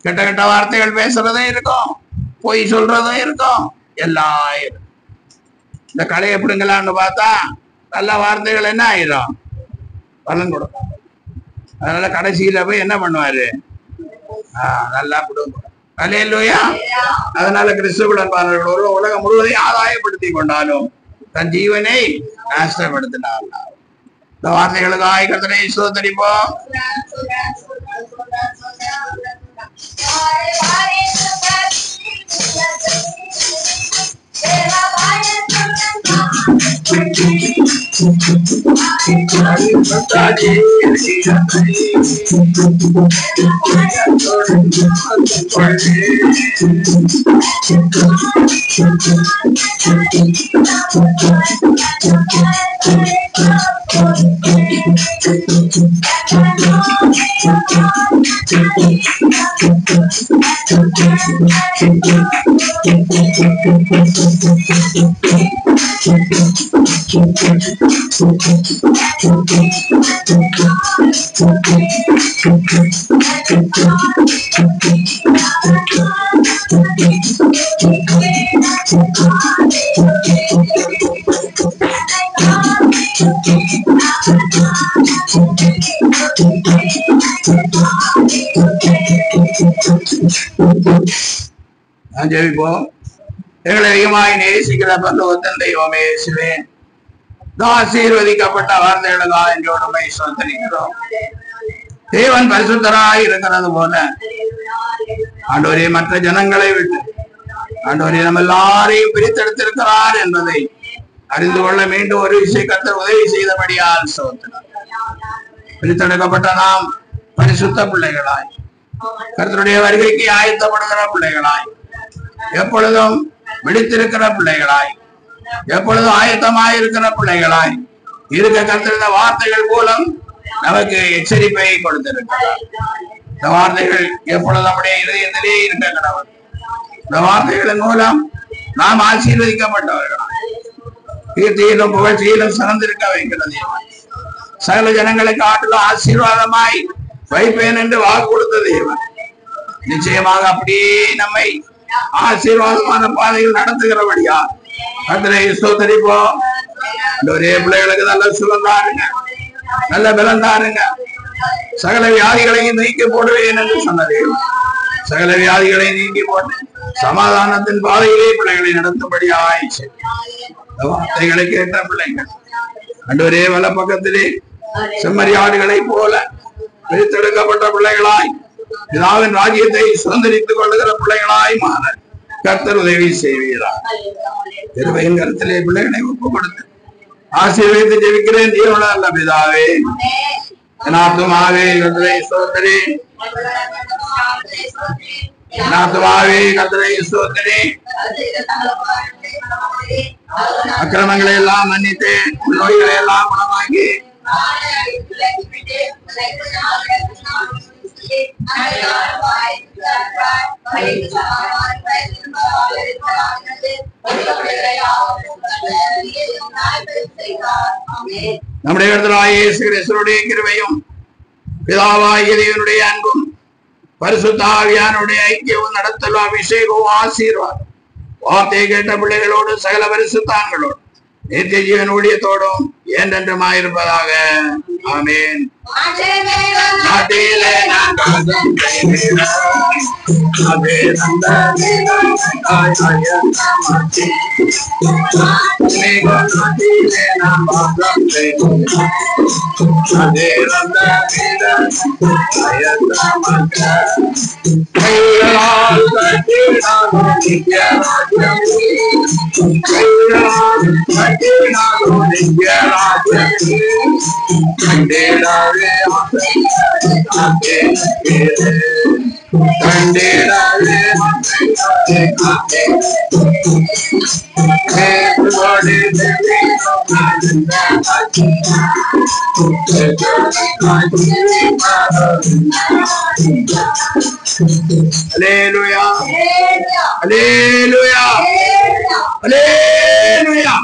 கெட்ட கெட்ட வார்த்தைகள் பேசுறதும் இருக்கும், பொய் சொல்றதும் இருக்கும், எல்லாம் இருக்கும். இந்த களை எப்படிங்களான்னு பார்த்தா நல்ல வார்த்தைகள் என்ன ஆயிரும்? பலன் கொடுக்கும். அதனால கடைசியில போய் என்ன பண்ணுவாரு? நல்லா கொடுக்கும். அல்லேலூயா. அதனால கிறிஸ்துவுடன் பாருங்கள், உலகம் முழுவதையும் ஆதாயப்படுத்தி கொண்டாலும் தன் ஜீவனை நாசப்படுத்தினார். இந்த வார்த்தைகளுக்காக கர்த்தரை ஸ்தோத்திரிப்போம். ஜெபிப்போம். எங்களை அதிகமாய் நேசிக்கிற பரலோகத்தின் தெய்வமே இயேசுவே, ஆசீர்வதிக்கப்பட்ட வார்த்தைகளுக்காக எங்களோட சோதனைக்கிறோம். தேவன் பரிசுத்தராய் இருக்கிறது போல ஆண்டவரே மற்ற ஜனங்களை விட்டு ஆண்டவரே நம்ம எல்லாரையும் பிரித்தெடுத்திருக்கிறார் என்பதை அறிந்து கொள்ள மீண்டும் ஒரு விஷயம் கர்த்தர் உதவி செய்தபடியால் சோதனை. பிரித்தெடுக்கப்பட்ட நாம் பரிசுத்த பிள்ளைகளாய், கர்த்தருடைய வருகைக்கு ஆயத்தப்படுகிற பிள்ளைகளாய், எப்பொழுதும் விழித்திருக்கிற பிள்ளைகளாய், எப்பொழுதும் ஆயத்தமாய் இருக்கிற பிள்ளைகளாய் இருக்க கர்த்தர் இந்த வார்த்தைகள் மூலம் நமக்கு எச்சரிப்பை கொடுத்திருக்கிறார். இந்த வார்த்தைகள் எப்பொழுது நம்முடைய இதயத்திலே இருக்க கடவுள். இந்த வார்த்தைகளின் மூலம் நாம் ஆசீர்வதிக்கப்பட்டவர்களாய், கீர்த்தியிலும் புகழ்ச்சியிலும் சிறந்திருக்க வைக்கிறது. சகல ஜனங்களுக்கு ஆற்றிலும் ஆசீர்வாதமாய் வைப்பேன் என்று வாக்கு கொடுத்த தேவன் நிச்சயமாக அப்படியே நம்மை ஆசீர்வாதமான பாதையில் நடத்துகிறபடியா கர்த்தரை ஸ்தோத்திரிப்போம். ஒரே பிள்ளைகளுக்கு நல்ல சுகம் தாருங்க, நல்ல பலம் தாருங்க. சகல வியாதிகளையும் நீக்கி போடுவேன் என்று சொன்னது. சகல வியாதிகளை நீக்கி போட்டு சமாதானத்தின் பாதையிலே பிள்ளைகளை நடத்தும்படியா ஆயிடுச்சு. வார்த்தைகளை கேட்ட பிள்ளைகள் அன்றொரே வல பக்கத்திலே செம்மறியாடுகளை போல பிரித்தெடுக்கப்பட்ட பிள்ளைகளாய் பிதாவின் ராஜ்யத்தை சுதந்திரித்துக் கொள்ளுகிற பிள்ளைகளாய் மாற கர்த்தர் உதவி செய்வீரார். திருவையின் கருத்திலே பிள்ளைகளை ஒப்பு கொடுத்து ஆசீர்வதித்து ஜெபிக்கிறேன் ஜீவன அல்ல பிதாவே. ஆத்துமாவே கர்த்தரை ஸ்தோத்திரி, ஆத்துமாவே கர்த்தரை ஸ்தோத்திரி. அக்கிரமங்களை எல்லாம் மன்னித்து நோய்களை எல்லாம் குணமாக்கி நம்முடைய இயேசு கிறிஸ்துவினுடைய கிருபையும் பிதாவாகிய தேவனுடைய அன்பும் பரிசுத்த ஆவியானுடைய ஐக்கியமும் நடத்தலும் அபிஷேகமும் ஆசீர்வாதம் வார்த்தையை கேட்ட பிள்ளைகளோடு சகல பரிசுத்தான்களோடு நித்திய ஜீவன் ஊழியத்தோடும் என்றென்றுமாயிருப்பதாக. ஆமென். Hallelujah. Hallelujah. Hallelujah.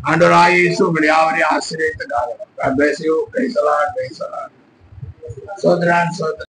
ஆண்டவராகிய இயேசு உங்களை யாவரையும் ஆசீர்வதித்து காரணம். God bless you. Praise the Lord. Praise the Lord. சோதரான் சோதரன்.